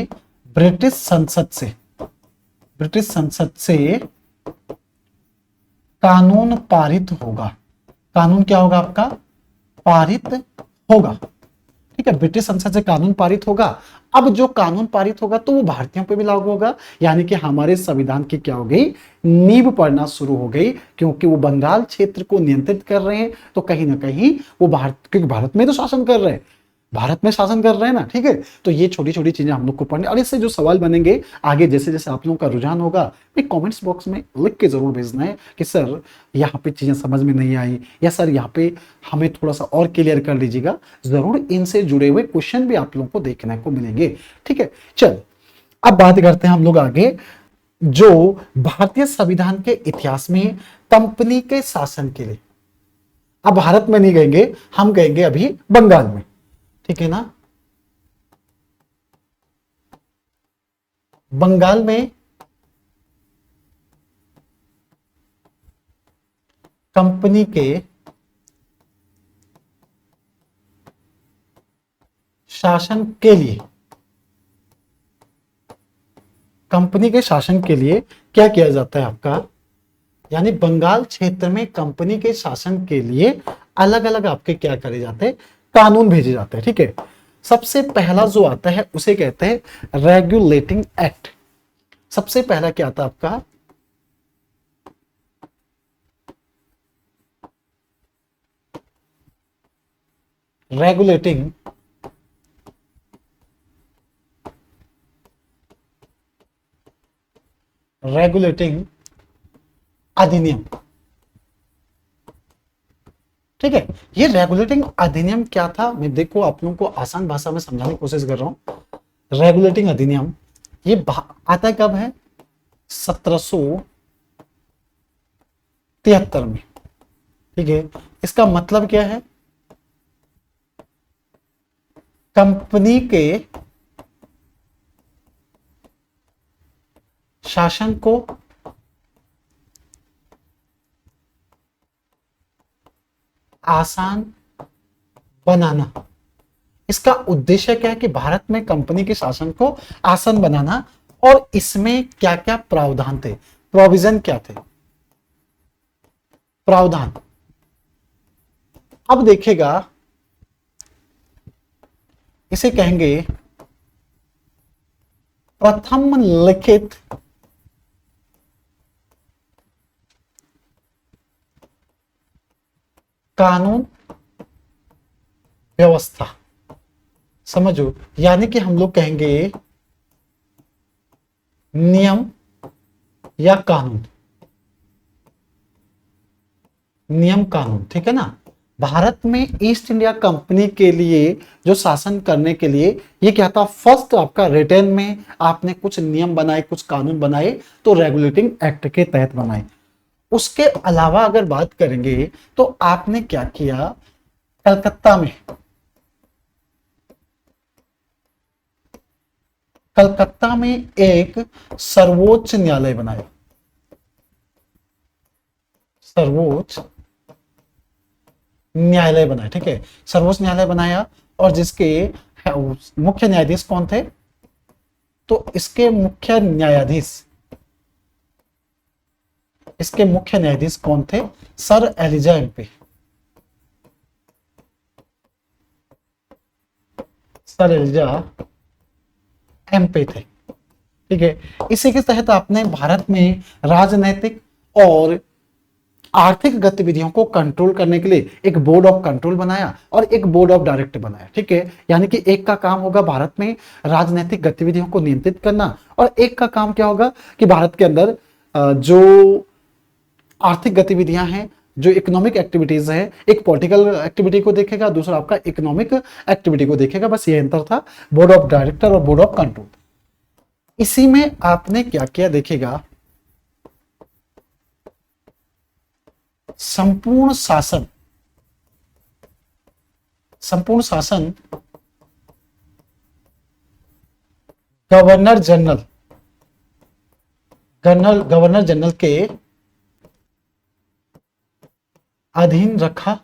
ब्रिटिश संसद से, ब्रिटिश संसद से कानून पारित होगा। कानून क्या होगा आपका, पारित होगा, ठीक है, ब्रिटिश संसद से कानून पारित होगा। अब जो कानून पारित होगा तो वो भारतीयों पे भी लागू होगा, यानी कि हमारे संविधान की क्या हो गई, नींव पड़ना शुरू हो गई, क्योंकि वो बंगाल क्षेत्र को नियंत्रित कर रहे हैं, तो कहीं ना कहीं वो भारत, क्योंकि भारत में तो शासन कर रहे हैं, भारत में शासन कर रहे हैं ना, ठीक है। तो ये छोटी छोटी चीजें हम लोग को पढ़ने, और इससे जो सवाल बनेंगे आगे, जैसे जैसे आप लोगों का रुझान होगा, कमेंट्स बॉक्स में लिख के जरूर भेजना है कि सर यहाँ पे चीजें समझ में नहीं आई, या सर यहाँ पे हमें थोड़ा सा और क्लियर कर लीजिएगा। जरूर इनसे जुड़े हुए क्वेश्चन भी आप लोगों को देखने को मिलेंगे, ठीक है। चल अब बात करते हैं हम लोग आगे, जो भारतीय संविधान के इतिहास में कंपनी के शासन के लिए, अब भारत में नहीं कहेंगे, हम कहेंगे अभी बंगाल में, ठीक है ना। बंगाल में कंपनी के शासन के लिए, कंपनी के शासन के लिए क्या किया जाता है आपका, यानी बंगाल क्षेत्र में कंपनी के शासन के लिए अलग अलग आपके क्या करे जाते हैं, कानून भेजे जाते हैं, ठीक है। सबसे पहला जो आता है उसे कहते हैं रेगुलेटिंग एक्ट। सबसे पहला क्या आता है आपका, रेगुलेटिंग रेगुलेटिंग अधिनियम, ठीक है। ये रेगुलेटिंग अधिनियम क्या था, मैं देखो आप लोगों को आसान भाषा में समझाने की कोशिश कर रहा हूं। रेगुलेटिंग अधिनियम ये आता कब है, 1773 में, ठीक है। इसका मतलब क्या है, कंपनी के शासन को आसान बनाना। इसका उद्देश्य क्या है कि भारत में कंपनी के शासन को आसान बनाना, और इसमें क्या क्या प्रावधान थे, प्रोविजन क्या थे, प्रावधान। अब देखेगा, इसे कहेंगे प्रथम लिखित कानून व्यवस्था। समझो, यानी कि हम लोग कहेंगे नियम या कानून, नियम कानून, ठीक है ना। भारत में ईस्ट इंडिया कंपनी के लिए जो शासन करने के लिए ये क्या था, फर्स्ट आपका रिटर्न में आपने कुछ नियम बनाए, कुछ कानून बनाए, तो रेगुलेटिंग एक्ट के तहत बनाए। उसके अलावा अगर बात करेंगे तो आपने क्या किया, कलकत्ता में, कलकत्ता में एक सर्वोच्च न्यायालय बनाया, सर्वोच्च न्यायालय बनाया, ठीक है, सर्वोच्च न्यायालय बनाया। और जिसके मुख्य न्यायाधीश कौन थे, तो इसके मुख्य न्यायाधीश, इसके मुख्य न्यायाधीश कौन थे, sir Elijah Impey, sir Elijah Impey थे, ठीक है। इसी के तहत आपने भारत में राजनैतिक और आर्थिक गतिविधियों को कंट्रोल करने के लिए एक बोर्ड ऑफ कंट्रोल बनाया और एक बोर्ड ऑफ डायरेक्टर बनाया, ठीक है। यानी कि एक का काम होगा भारत में राजनीतिक गतिविधियों को नियंत्रित करना, और एक का काम क्या होगा कि भारत के अंदर जो आर्थिक गतिविधियां हैं, जो इकोनॉमिक एक्टिविटीज है, एक पॉलिटिकल एक्टिविटी को देखेगा, दूसरा आपका इकोनॉमिक एक्टिविटी को देखेगा। बस ये अंतर था बोर्ड ऑफ डायरेक्टर और बोर्ड ऑफ कंट्रोल। इसी में आपने क्या किया देखिएगा, संपूर्ण शासन, संपूर्ण शासन गवर्नर जनरल, गवर्नर जनरल के अधीन रखा।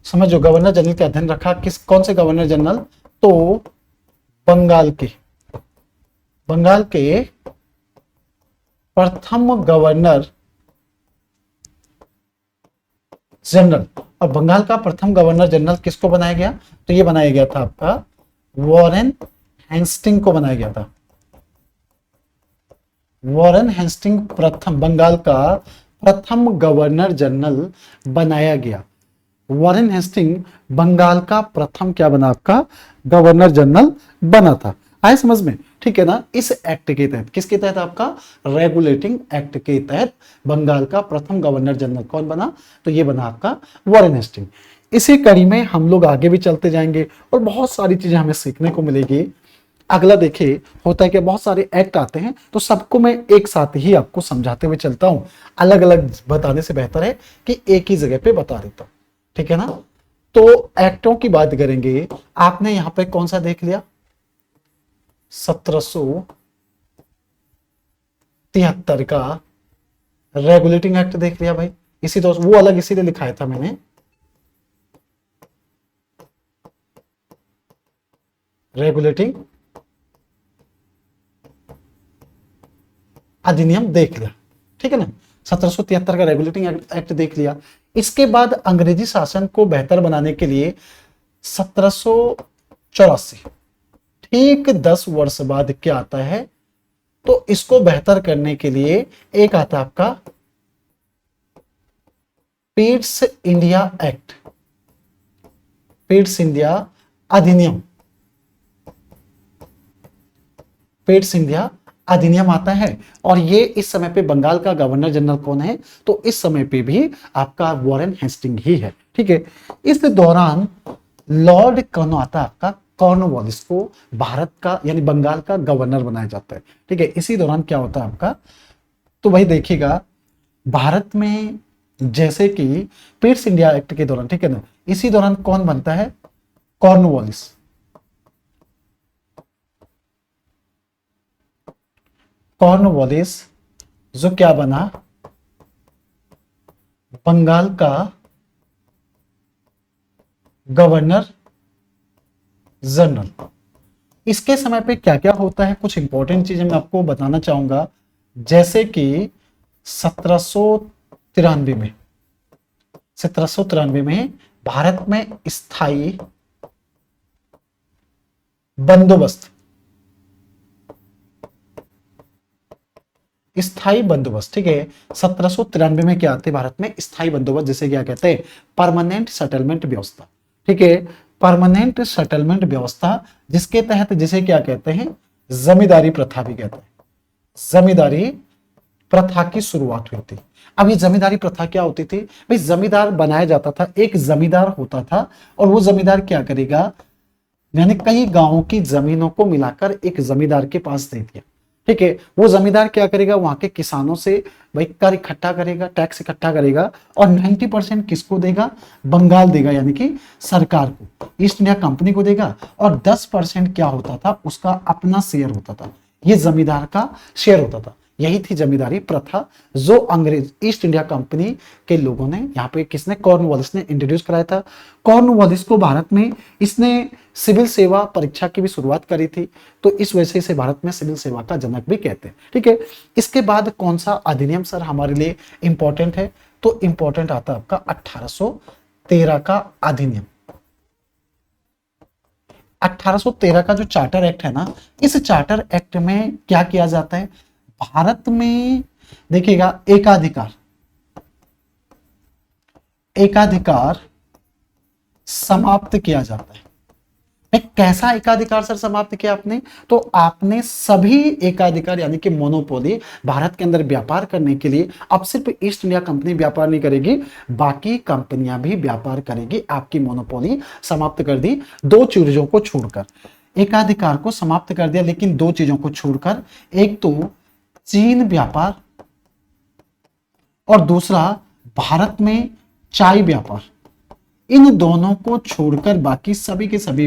समझो, गवर्नर जनरल के अधीन रखा, किस कौन से गवर्नर जनरल, तो बंगाल के, बंगाल के प्रथम गवर्नर जनरल। और बंगाल का प्रथम गवर्नर जनरल किसको बनाया गया, तो ये बनाया गया था आपका वॉरेन हेस्टिंग को बनाया गया था। वॉरेन हेस्टिंग प्रथम, बंगाल का प्रथम गवर्नर जनरल बनाया गया। वॉरेन हेस्टिंग बंगाल का प्रथम क्या बना, आपका गवर्नर जनरल बना था। आए समझ में, ठीक है ना। इस एक्ट के तहत, किसके तहत, आपका रेगुलेटिंग एक्ट के तहत बंगाल का प्रथम गवर्नर जनरल कौन बना, तो ये बना आपका वॉरेन हेस्टिंग। इसी कड़ी में हम लोग आगे भी चलते जाएंगे और बहुत सारी चीजें हमें सीखने को मिलेगी। अगला देखिए, होता है कि बहुत सारे एक्ट आते हैं तो सबको मैं एक साथ ही आपको समझाते हुए चलता हूं, अलग अलग बताने से बेहतर है कि एक ही जगह पे बता देता हूं, ठीक है ना। तो एक्टों की बात करेंगे, आपने यहां पे कौन सा देख लिया, 1773 का रेगुलेटिंग एक्ट देख लिया भाई। इसी तो वो अलग इसीलिए लिखाया था मैंने, रेगुलेटिंग अधिनियम देख लिया, ठीक है ना। 1773 का रेगुलेटिंग एक्ट देख लिया। इसके बाद अंग्रेजी शासन को बेहतर बनाने के लिए 1784, ठीक 10 वर्ष बाद क्या आता है, तो इसको बेहतर करने के लिए एक आता है आपका Pitt's India act, Pitt's India अधिनियम, पिट्स इंडिया अधिनियम आता है। और ये इस समय पे बंगाल का गवर्नर जनरल कौन है, तो इस समय पे भी आपका वॉरेन हेस्टिंग ही है, ठीक है। इस दौरान लॉर्ड कौन आता है, आपका कॉर्नवालिस को भारत का यानी बंगाल का गवर्नर बनाया जाता है, ठीक है। इसी दौरान क्या होता है आपका, तो भाई देखिएगा, भारत में जैसे कि पिट्स इंडिया एक्ट के दौरान, ठीक है ना, इसी दौरान कौन बनता है, कॉर्नवालिस, कॉर्नवालिस जो क्या बना, बंगाल का गवर्नर जनरल। इसके समय पे क्या क्या होता है, कुछ इंपॉर्टेंट चीजें मैं आपको बताना चाहूंगा, जैसे कि 1793 में, 1793 में भारत में स्थायी बंदोबस्त, स्थायी बंदोबस्त, ठीक है। 1793 में क्या आते हैं भारत में, स्थायी बंदोबस्त, जिसे क्या कहते हैं, परमानेंट सेटलमेंट व्यवस्था, ठीक है। परमानेंट सेटलमेंट व्यवस्था, जिसके तहत जिसे क्या कहते हैं, जमींदारी प्रथा भी कहते हैं। जमींदारी प्रथा की शुरुआत हुई थी। अब ये जमींदारी प्रथा क्या होती थी भाई, जमींदार बनाया जाता था, एक जमींदार होता था और वो जमींदार क्या करेगा, यानी कई गांवों की जमीनों को मिलाकर एक जमींदार के पास दे दिया। ठीक है, वो जमींदार क्या करेगा, वहां के किसानों से भाई कर इकट्ठा करेगा, टैक्स इकट्ठा करेगा और 90% किसको देगा, बंगाल देगा, यानी कि सरकार को, ईस्ट इंडिया कंपनी को देगा। और 10% क्या होता था, उसका अपना शेयर होता था, ये जमींदार का शेयर होता था। यही थी जमींदारी प्रथा, जो अंग्रेज ईस्ट इंडिया कंपनी के लोगों ने, यहाँ पे किसने, कॉर्नवालिस ने इंट्रोड्यूस कराया था। कॉर्नवालिस को भारत में इसने सिविल सेवा परीक्षा की भी शुरुआत करी थी, तो इस वजह से इसे भारत में सिविल सेवा का जनक भी कहते हैं। ठीक है, इसके बाद कौन सा अधिनियम सर हमारे लिए इंपॉर्टेंट है, तो इंपॉर्टेंट आता है आपका 1813 का अधिनियम। 1813 का जो चार्टर एक्ट है ना, इस चार्टर एक्ट में क्या किया जाता है, भारत में देखिएगा एकाधिकार, एकाधिकार समाप्त किया जाता है। एक कैसा एकाधिकार सर समाप्त किया आपने, तो आपने सभी एकाधिकार यानी कि मोनोपोली भारत के अंदर व्यापार करने के लिए, अब सिर्फ ईस्ट इंडिया कंपनी व्यापार नहीं करेगी, बाकी कंपनियां भी व्यापार करेगी, आपकी मोनोपोली समाप्त कर दी। दो चीजों को छोड़कर एकाधिकार को समाप्त कर दिया, लेकिन दो चीजों को छोड़कर, एक तो चीन व्यापार और दूसरा भारत में चाय व्यापार, इन दोनों को छोड़कर बाकी सभी के सभी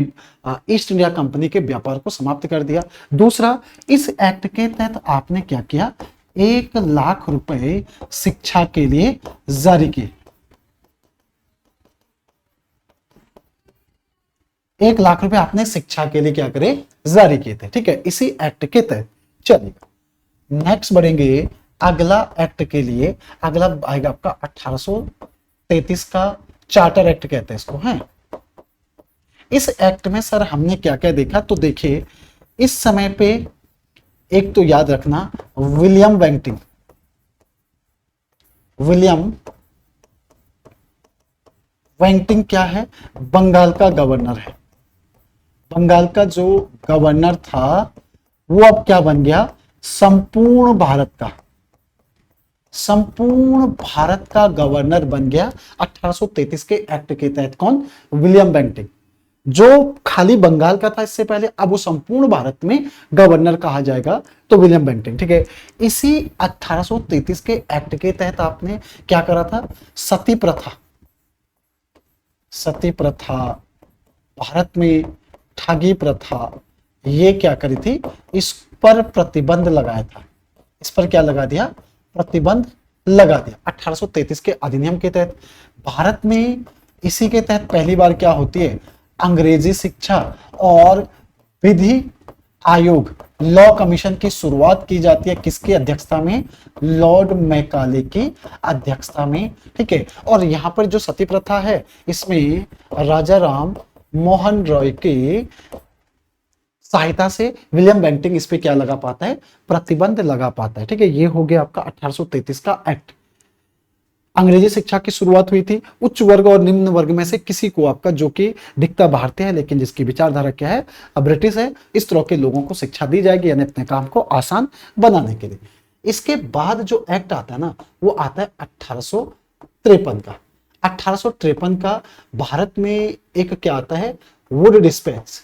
ईस्ट इंडिया कंपनी के व्यापार को समाप्त कर दिया। दूसरा, इस एक्ट के तहत आपने क्या किया, 1,00,000 रुपए शिक्षा के लिए जारी किए। 1,00,000 रुपए आपने शिक्षा के लिए क्या करे, जारी किए थे। ठीक है, इसी एक्ट के तहत। चलिए नेक्स्ट बढ़ेंगे अगला एक्ट के लिए। अगला आएगा आपका 1833 का चार्टर एक्ट कहते हैं इसको, है। इस एक्ट में सर हमने क्या क्या देखा, तो देखिए इस समय पे एक तो याद रखना, विलियम बेंटिंग, विलियम बेंटिंग क्या है, बंगाल का गवर्नर है। बंगाल का जो गवर्नर था वो अब क्या बन गया, संपूर्ण भारत का, संपूर्ण भारत का गवर्नर बन गया 1833 के एक्ट के तहत। कौन, विलियम बेंटिंग, जो खाली बंगाल का था इससे पहले, अब वो संपूर्ण भारत में गवर्नर कहा जाएगा, तो विलियम बेंटिंग। ठीक है, इसी 1833 के एक्ट के तहत आपने क्या करा था, सती प्रथा, सती प्रथा, भारत में ठगी प्रथा, ये क्या करी थी, इस पर प्रतिबंध लगाया था। इस पर क्या लगा दिया, प्रतिबंध लगा दिया 1833 के अधिनियम के तहत। भारत में इसी के तहत पहली बार क्या होती है, अंग्रेजी शिक्षा और विधि आयोग, लॉ कमीशन की शुरुआत की जाती है। किसकी अध्यक्षता में, लॉर्ड मैकाले की अध्यक्षता में। ठीक है, और यहां पर जो सती प्रथा है, इसमें राजा राम मोहन रॉय की सहायता से विलियम बेंटिंग इस पे क्या लगा पाता है, प्रतिबंध लगा पाता है। ठीक है, ये हो गया आपका 1833 का एक्ट। अंग्रेजी शिक्षा की शुरुआत हुई थी। उच्च वर्ग और निम्न वर्ग में से किसी को आपका, जो कि दिखता भारतीय है लेकिन जिसकी विचारधारा क्या है, ब्रिटिश है, इस तरह के लोगों को शिक्षा दी जाएगी, यानी अपने काम को आसान बनाने के लिए। इसके बाद जो एक्ट आता है ना, वो आता है 1853 का। 1853 का भारत में एक क्या आता है, वुड डिस्पैच।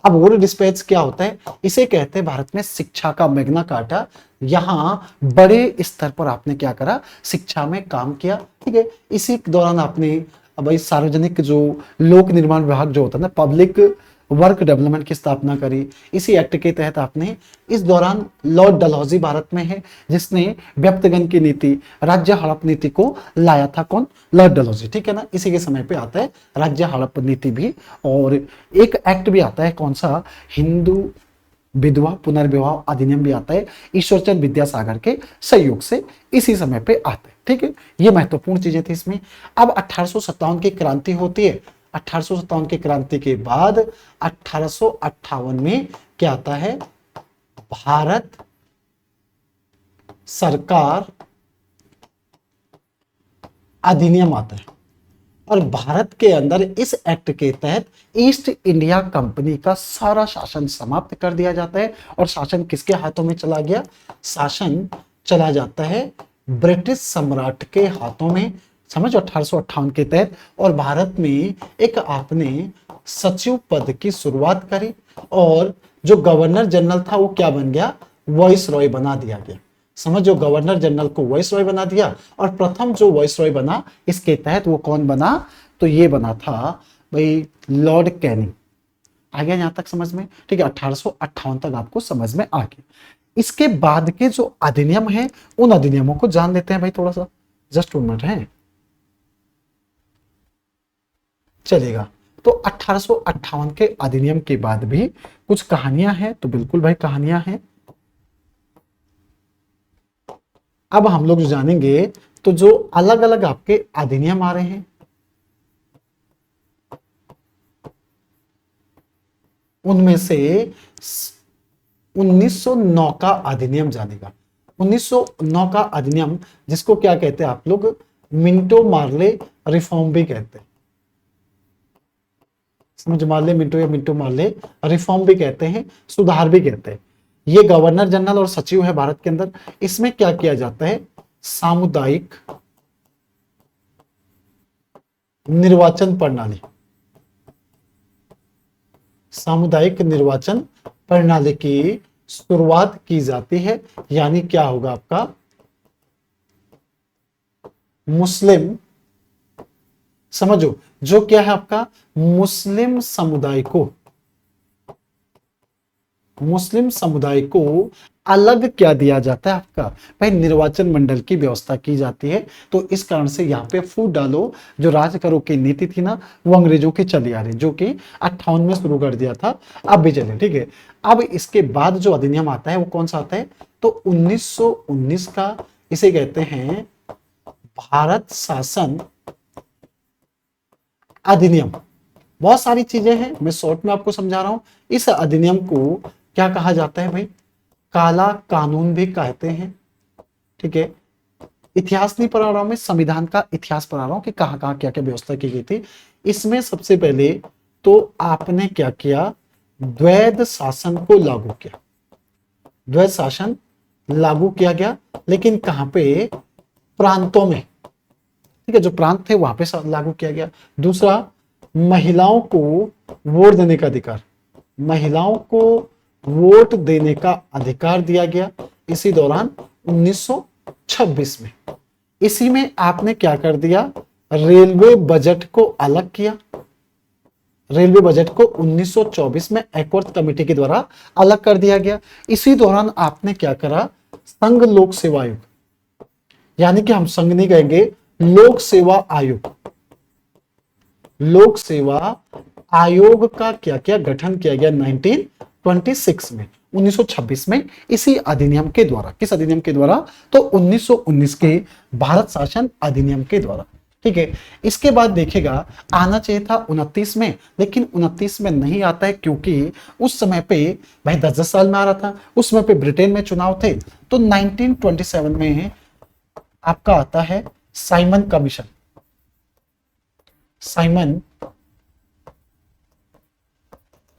अब वुड डिस्पैच क्या होता है, इसे कहते हैं भारत में शिक्षा का मैग्ना कार्टा। यहां बड़े स्तर पर आपने क्या करा, शिक्षा में काम किया। ठीक है, इसी दौरान आपने भाई सार्वजनिक जो लोक निर्माण विभाग जो होता है ना, पब्लिक वर्क डेवलपमेंट की स्थापना करी। इसी एक्ट के तहत आपने, इस दौरान लॉर्ड डलहौजी भारत में है, जिसने व्यक्तगण की नीति, राज्य हड़प नीति को लाया था। कौन, लॉर्ड डलहौजी। ठीक है ना, इसी के समय पे आता है राज्य हड़प नीति भी। और एक एक्ट भी आता है, कौन सा, हिंदू विधवा पुनर्विवाह अधिनियम भी आता है, ईश्वरचंद विद्यासागर के सहयोग से इसी समय पे आता है। ठीक है, ये महत्वपूर्ण चीजें थी इसमें। अब 1857 की क्रांति होती है। 1857 की क्रांति के बाद 1858 में क्या आता है, भारत सरकार अधिनियम आता है। और भारत के अंदर इस एक्ट के तहत ईस्ट इंडिया कंपनी का सारा शासन समाप्त कर दिया जाता है। और शासन किसके हाथों में चला गया? शासन चला जाता है ब्रिटिश सम्राट के हाथों में, समझ, 1858 के तहत। और भारत में एक आपने सचिव पद की शुरुआत करी और जो गवर्नर जनरल था वो क्या बन गया? वॉइस रॉय बना दिया गया। समझ, जो गवर्नर जनरल को वॉइस रॉय बना दिया। और प्रथम जो वॉइस रॉय बना इसके तहत वो कौन बना? तो ये बना था भाई लॉर्ड कैनिंग। आ गया यहां तक समझ में? ठीक है, 1858 तक आपको समझ में आ गया। इसके बाद के जो अधिनियम है उन अधिनियमों को जान लेते हैं भाई, थोड़ा सा जस्ट 1 मिनट है, चलेगा। तो 1858 के अधिनियम के बाद भी कुछ कहानियां हैं, तो बिल्कुल भाई कहानियां हैं। अब हम लोग जो जानेंगे तो जो अलग अलग आपके अधिनियम आ रहे हैं उनमें से 1909 का अधिनियम जानेगा। 1909 का अधिनियम जिसको क्या कहते हैं आप लोग? मिंटो मार्ले रिफॉर्म भी कहते हैं। समझ, मार्ले मिंटो या मिंटो मार्ले रिफॉर्म भी कहते हैं, सुधार भी कहते हैं। ये गवर्नर जनरल और सचिव है भारत के अंदर। इसमें क्या किया जाता है? सामुदायिक निर्वाचन प्रणाली, सामुदायिक निर्वाचन प्रणाली की शुरुआत की जाती है। यानी क्या होगा आपका? मुस्लिम, समझो, जो क्या है आपका? मुस्लिम समुदाय को अलग क्या दिया जाता है आपका? भाई निर्वाचन मंडल की व्यवस्था की जाती है। तो इस कारण से यहाँ पे फूट डालो जो राज करो की नीति थी ना, वो अंग्रेजों की चली आ रही, जो कि 58 में शुरू कर दिया था, अब भी चले। ठीक है, अब इसके बाद जो अधिनियम आता है वो कौन सा आता है? तो 1919 का, इसे कहते हैं भारत शासन अधिनियम। बहुत सारी चीजें हैं, मैं शॉर्ट में आपको समझा रहा हूं। इस अधिनियम को क्या कहा जाता है भाई? काला कानून भी कहते हैं। ठीक है, इतिहास नहीं पढ़ा रहा हूं मैं, संविधान का इतिहास पढ़ा रहा हूं कि कहां कहां क्या क्या व्यवस्था की गई थी। इसमें सबसे पहले तो आपने क्या किया? द्वैध शासन को लागू किया। द्वैध शासन लागू किया गया, लेकिन कहां पे? प्रांतों में। ठीक है, जो प्रांत थे वहां पे लागू किया गया। दूसरा, महिलाओं को वोट देने का अधिकार, महिलाओं को वोट देने का अधिकार दिया गया इसी दौरान 1926 में। इसी में आपने क्या कर दिया? रेलवे बजट को अलग किया। रेलवे बजट को 1924 में एकवर्थ कमेटी के द्वारा अलग कर दिया गया। इसी दौरान आपने क्या करा? संघ लोक सेवा आयोग, यानी कि हम संघ नहीं कहेंगे, लोक सेवा आयोग, लोक सेवा आयोग का क्या क्या गठन किया गया 1926 में, 1926 में, इसी अधिनियम के द्वारा। किस अधिनियम के द्वारा? तो 1919 के भारत शासन अधिनियम के द्वारा। ठीक है, इसके बाद देखेगा आना चाहिए था 29 में, लेकिन 29 में नहीं आता है क्योंकि उस समय पे भाई 10-10 साल में आ रहा था। उस समय पे ब्रिटेन में चुनाव थे। तो 1927 में आपका आता है साइमन कमीशन। साइमन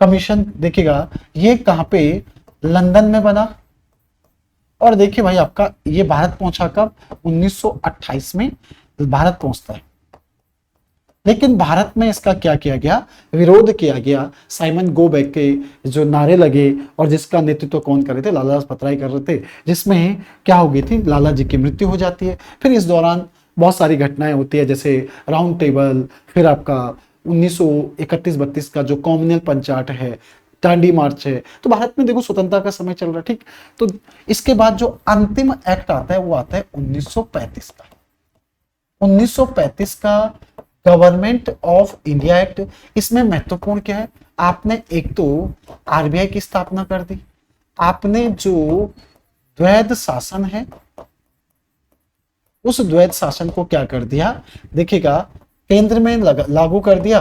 कमीशन देखिएगा ये कहां पे? लंदन में बना। और देखिए भाई आपका ये भारत पहुंचा कब? 1928 में भारत पहुंचता है। लेकिन भारत में इसका क्या किया गया? विरोध किया गया। साइमन गो बैक के जो नारे लगे और जिसका नेतृत्व कौन कर रहे थे? लाला लाजपत राय कर रहे थे, जिसमें क्या हो गई थी? लाला जी की मृत्यु हो जाती है। फिर इस दौरान बहुत सारी घटनाएं होती है, जैसे राउंड टेबल, फिर आपका 1931-32 का जो कॉमनवेल्थ पंचायत है, दांडी मार्च है। तो भारत में देखो स्वतंत्रता का समय चल रहा है। ठीक, तो इसके बाद जो अंतिम एक्ट आता है वो आता है 1935 का। 1935 का गवर्नमेंट ऑफ इंडिया एक्ट। इसमें महत्वपूर्ण क्या है? आपने एक तो आरबीआई की स्थापना कर दी, आपने जो द्वैध शासन है उस द्वैध शासन को क्या कर दिया? देखिएगा, केंद्र में लागू कर दिया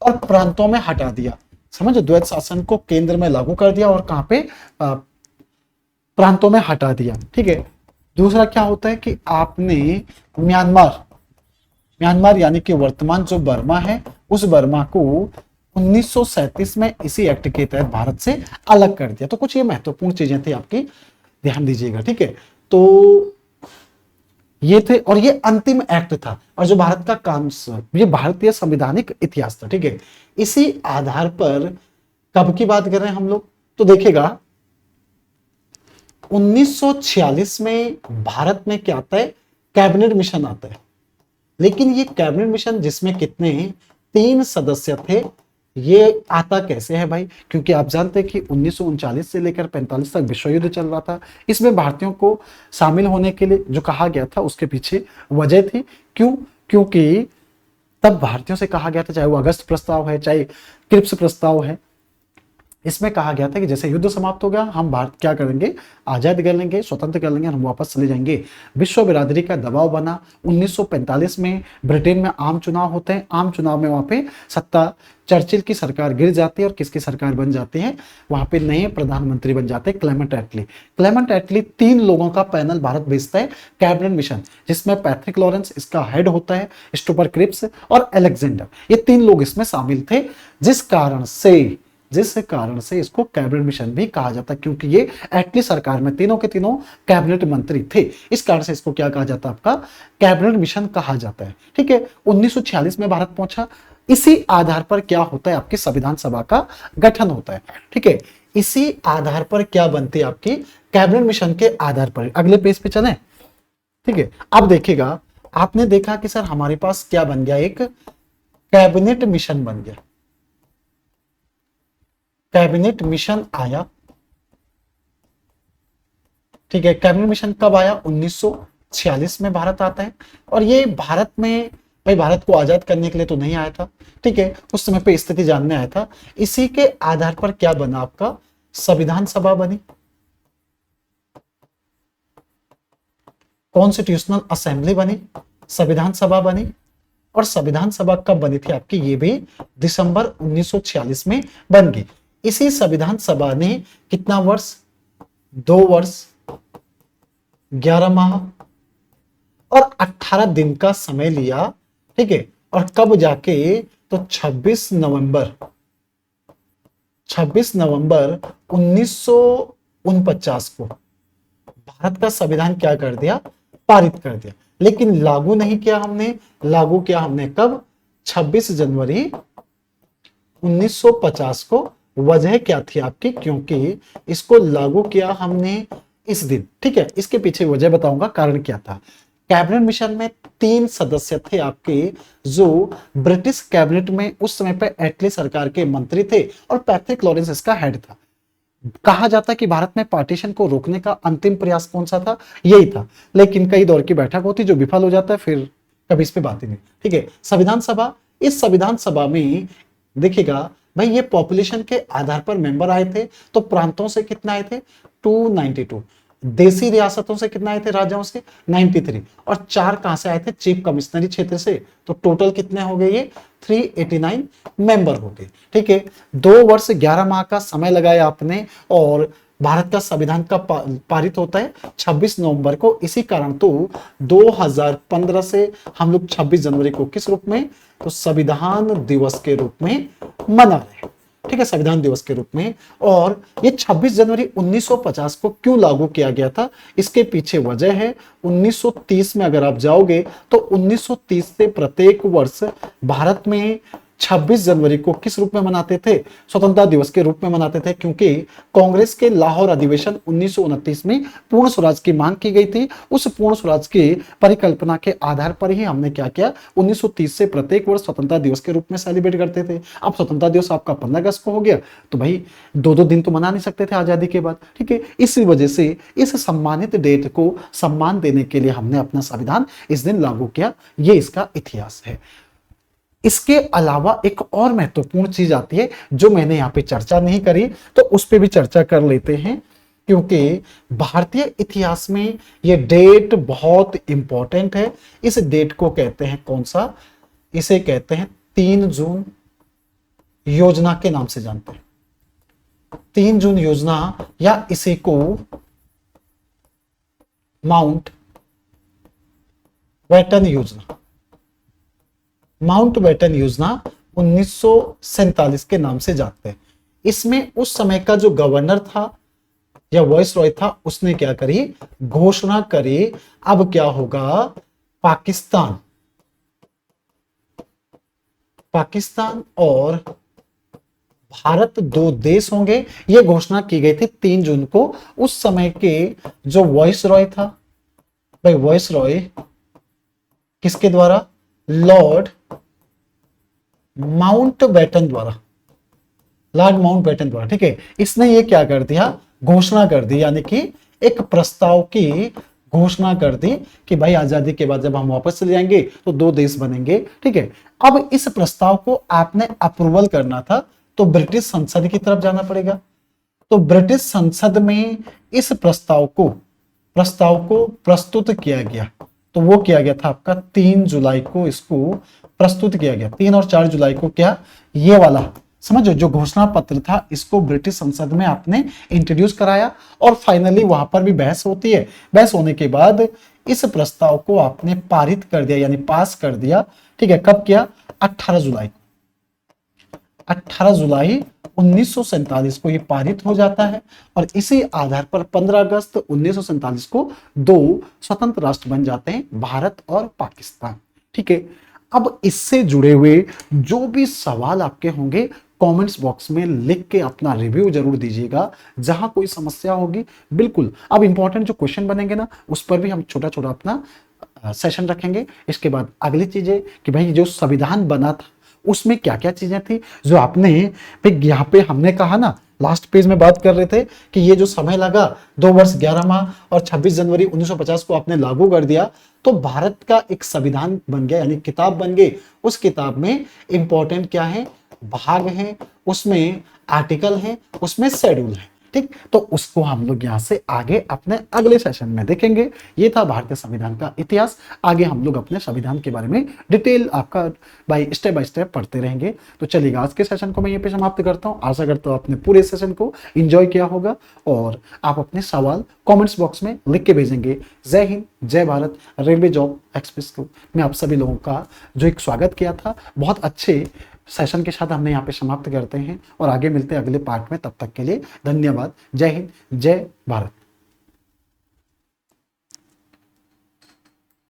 और प्रांतों में हटा दिया। समझ, द्वैध शासन को केंद्र में लागू कर दिया और कहां पे? प्रांतों में हटा दिया। ठीक है, दूसरा क्या होता है कि आपने म्यांमार म्यांमार यानी कि वर्तमान जो बर्मा है, उस बर्मा को 1937 में इसी एक्ट के तहत भारत से अलग कर दिया। तो कुछ ये महत्वपूर्ण चीजें थी आपकी, ध्यान दीजिएगा, ठीक है। तो ये थे, और ये अंतिम एक्ट था, और जो भारत का काम, ये भारतीय संवैधानिक इतिहास था, ठीक है। इसी आधार पर कब की बात कर रहे हैं हम लोग, तो देखिएगा 1946 में भारत में क्या आता है, कैबिनेट मिशन आता है। लेकिन ये कैबिनेट मिशन जिसमें कितने 3 सदस्य थे, ये आता कैसे है भाई, क्योंकि आप जानते हैं कि 1939 से लेकर 45 तक विश्व युद्ध चल रहा था। इसमें भारतीयों को शामिल होने के लिए जो कहा गया था, उसके पीछे वजह थी। क्यों? क्योंकि तब भारतीयों से कहा गया था, चाहे वो अगस्त प्रस्ताव है, चाहे क्रिप्स प्रस्ताव है, इसमें कहा गया था कि जैसे युद्ध समाप्त हो गया, हम भारत क्या करेंगे, आजाद कर लेंगे, स्वतंत्र कर लेंगे, हम वापस चले जाएंगे। विश्व बिरादरी का दबाव बना। 1945 में ब्रिटेन में आम चुनाव होते हैं। आम चुनाव में वहां पे सत्ता, चर्चिल की सरकार गिर जाती है, और किसकी सरकार बन जाती है, वहां पे नए प्रधानमंत्री बन जाते हैं क्लेमेंट एटली। क्लेमेंट एटली 3 लोगों का पैनल भारत भेजता है, कैबिनेट मिशन, जिसमें पैट्रिक लॉरेंस इसका हेड होता है, स्टूपर क्रिप्स और अलेक्जेंडर, ये 3 लोग इसमें शामिल थे। जिस कारण से इसको कैबिनेट मिशन भी कहा जाता है, क्योंकि ये एटली सरकार में तीनों के तीनों कैबिनेट मंत्री थे। इस कारण से इसको क्या कहा जाता है, आपका कैबिनेट मिशन कहा जाता है, ठीक है। 1946 में भारत पहुंचा। इसी आधार पर क्या होता है, आपकी संविधान सभा का गठन होता है, ठीक है। इसी आधार पर क्या बनती है, आपकी कैबिनेट मिशन के आधार पर। अगले पेज पे चलें, ठीक है। अब देखिएगा, आपने देखा कि सर हमारे पास क्या बन गया, एक कैबिनेट मिशन बन गया। कैबिनेट मिशन आया, ठीक है। कैबिनेट मिशन कब आया, 1946 में भारत आता है। और ये भारत में, भाई भारत को आजाद करने के लिए तो नहीं आया था, ठीक है, उस समय पे स्थिति जानने आया था। इसी के आधार पर क्या बना, आपका संविधान सभा बनी, कॉन्स्टिट्यूशनल असेंबली बनी, संविधान सभा बनी। और संविधान सभा कब बनी थी आपकी, ये भी दिसंबर 1946 में बन गई। इसी संविधान सभा ने कितना वर्ष, 2 वर्ष 11 माह और 18 दिन का समय लिया, ठीक है। और कब जाके, तो 26 नवंबर 1949 को भारत का संविधान क्या कर दिया, पारित कर दिया। लेकिन लागू नहीं किया हमने, लागू किया हमने कब, 26 जनवरी 1950 को। वजह क्या थी आपकी, क्योंकि इसको लागू किया हमने इस दिन, ठीक है। इसके पीछे वजह बताऊंगा, कारण क्या था। कैबिनेट मिशन में 3 सदस्य थे आपके, जो ब्रिटिश कैबिनेट में उस समय पे एटली सरकार के मंत्री थे, और पैट्रिक लॉरेंस इसका हेड था। कहा जाता है कि भारत में पार्टीशन को रोकने का अंतिम प्रयास कौन सा था, यही था। लेकिन कई दौर की बैठक होती जो विफल हो जाता है, फिर कभी इस पे बात ही नहीं, ठीक है। संविधान सभा, इस संविधान सभा में देखिएगा भाई, ये पॉपुलेशन के आधार पर मेंबर आए थे। तो प्रांतों से कितना आए थे, 292। देसी रियासतों से कितना आए थे, राज्यों से 93। और 4 कहां से आए थे, चीफ कमिश्नरी क्षेत्र से। तो टोटल कितने हो गए, ये 389 मेंबर हो गए, ठीक है। 2 वर्ष 11 माह का समय लगाया आपने, और भारत का संविधान का पारित होता है 26 नवंबर को। इसी कारण तो 2015 से हम लोग 26 जनवरी को किस रूप में, तो संविधान दिवस के रूप में मना रहे हैं, ठीक है, संविधान दिवस के रूप में। और ये 26 जनवरी 1950 को क्यों लागू किया गया था, इसके पीछे वजह है। 1930 में अगर आप जाओगे तो 1930 से प्रत्येक वर्ष भारत में 26 जनवरी को किस रूप में मनाते थे, स्वतंत्रता दिवस के रूप में मनाते थे, क्योंकि कांग्रेस के लाहौर अधिवेशन 1929 में पूर्ण स्वराज की मांग की गई थी। उस पूर्ण स्वराज की परिकल्पना के आधार पर ही हमने क्या किया, 1930 से प्रत्येक वर्ष स्वतंत्रता दिवस के रूप में सेलिब्रेट करते थे। अब स्वतंत्रता दिवस आपका 15 अगस्त को हो गया, तो भाई 2-2 दिन तो मना नहीं सकते थे आजादी के बाद, ठीक है। इसी वजह से इस सम्मानित डेट को सम्मान देने के लिए हमने अपना संविधान इस दिन लागू किया। ये इसका इतिहास है। इसके अलावा एक और महत्वपूर्ण चीज आती है जो मैंने यहां पे चर्चा नहीं करी, तो उस पर भी चर्चा कर लेते हैं, क्योंकि भारतीय इतिहास में ये डेट बहुत इंपॉर्टेंट है। इस डेट को कहते हैं कौन सा, इसे कहते हैं 3 जून योजना के नाम से जानते हैं। 3 जून योजना, या इसी को माउंट बैटन योजना, माउंटबेटन योजना 1947 के नाम से जानते हैं। इसमें उस समय का जो गवर्नर था या वॉइस रॉय था, उसने क्या करी, घोषणा करी, अब क्या होगा, पाकिस्तान पाकिस्तान और भारत दो देश होंगे। यह घोषणा की गई थी 3 जून को। उस समय के जो वॉइस रॉय था, भाई वॉइस रॉय किसके द्वारा, लॉर्ड माउंटबेटन द्वारा, लॉर्ड माउंटबेटन द्वारा, ठीक है। इसने ये क्या कर दिया, घोषणा कर दी, यानी कि एक प्रस्ताव की घोषणा कर दी कि भाई आजादी के बाद जब हम वापस चले जाएंगे तो 2 देश बनेंगे, ठीक है। अब इस प्रस्ताव को आपने अप्रूवल करना था तो ब्रिटिश संसद की तरफ जाना पड़ेगा। तो ब्रिटिश संसद में इस प्रस्ताव को प्रस्तुत किया गया। तो वो किया गया था आपका 3 जुलाई को इसको प्रस्तुत किया गया। 3 और 4 जुलाई को क्या, ये वाला समझो जो घोषणा पत्र था, इसको ब्रिटिश संसद में आपने इंट्रोड्यूस कराया और फाइनली वहां पर भी बहस होती है। बहस होने के बाद इस प्रस्ताव को आपने पारित कर दिया, यानी पास कर दिया, ठीक है। कब किया, 18 जुलाई 1947 को ये पारित हो जाता है और इसी आधार पर 15 अगस्त 1947 को 2 स्वतंत्र राष्ट्र बन जाते हैं, भारत और पाकिस्तान, ठीक है। अब इससे जुड़े हुए जो भी सवाल आपके होंगे कमेंट्स बॉक्स में लिख के अपना रिव्यू जरूर दीजिएगा। जहां कोई समस्या होगी बिल्कुल, अब इंपॉर्टेंट जो क्वेश्चन बनेंगे ना, उस पर भी हम छोटा छोटा अपना सेशन रखेंगे। इसके बाद अगली चीजें कि भाई जो संविधान बना था उसमें क्या क्या चीजें थी जो आपने, भाई यहाँ पे हमने कहा ना, लास्ट पेज में बात कर रहे थे कि ये जो समय लगा 2 वर्ष 11 माह और 26 जनवरी 1950 को आपने लागू कर दिया, तो भारत का एक संविधान बन गया, यानी किताब बन गई। उस किताब में इंपॉर्टेंट क्या है, भाग है, उसमें आर्टिकल है, उसमें शेड्यूल है, ठीक। तो उसको हम लोग यहां से आगे अपने अगले सेशन में देखेंगे। ये था भारतीय संविधान का इतिहास। आगे हम लोग अपने संविधान के बारे में डिटेल आपका बाय स्टेप पढ़ते रहेंगे। तो चलिएगा, आज के सेशन को मैं यहीं पे समाप्त करता हूं। आशा करता हूं आपने पूरे सेशन को एंजॉय किया होगा और आप अपने सवाल कमेंट्स बॉक्स में लिख के भेजेंगे। जय हिंद, जय भारत। रेलवे जॉब एक्सप्रेस को मैं आप सभी लोगों का जो एक स्वागत किया था, बहुत अच्छे सेशन के साथ हमने यहाँ पे समाप्त करते हैं और आगे मिलते हैं अगले पार्ट में। तब तक के लिए धन्यवाद। जय हिंद, जय भारत।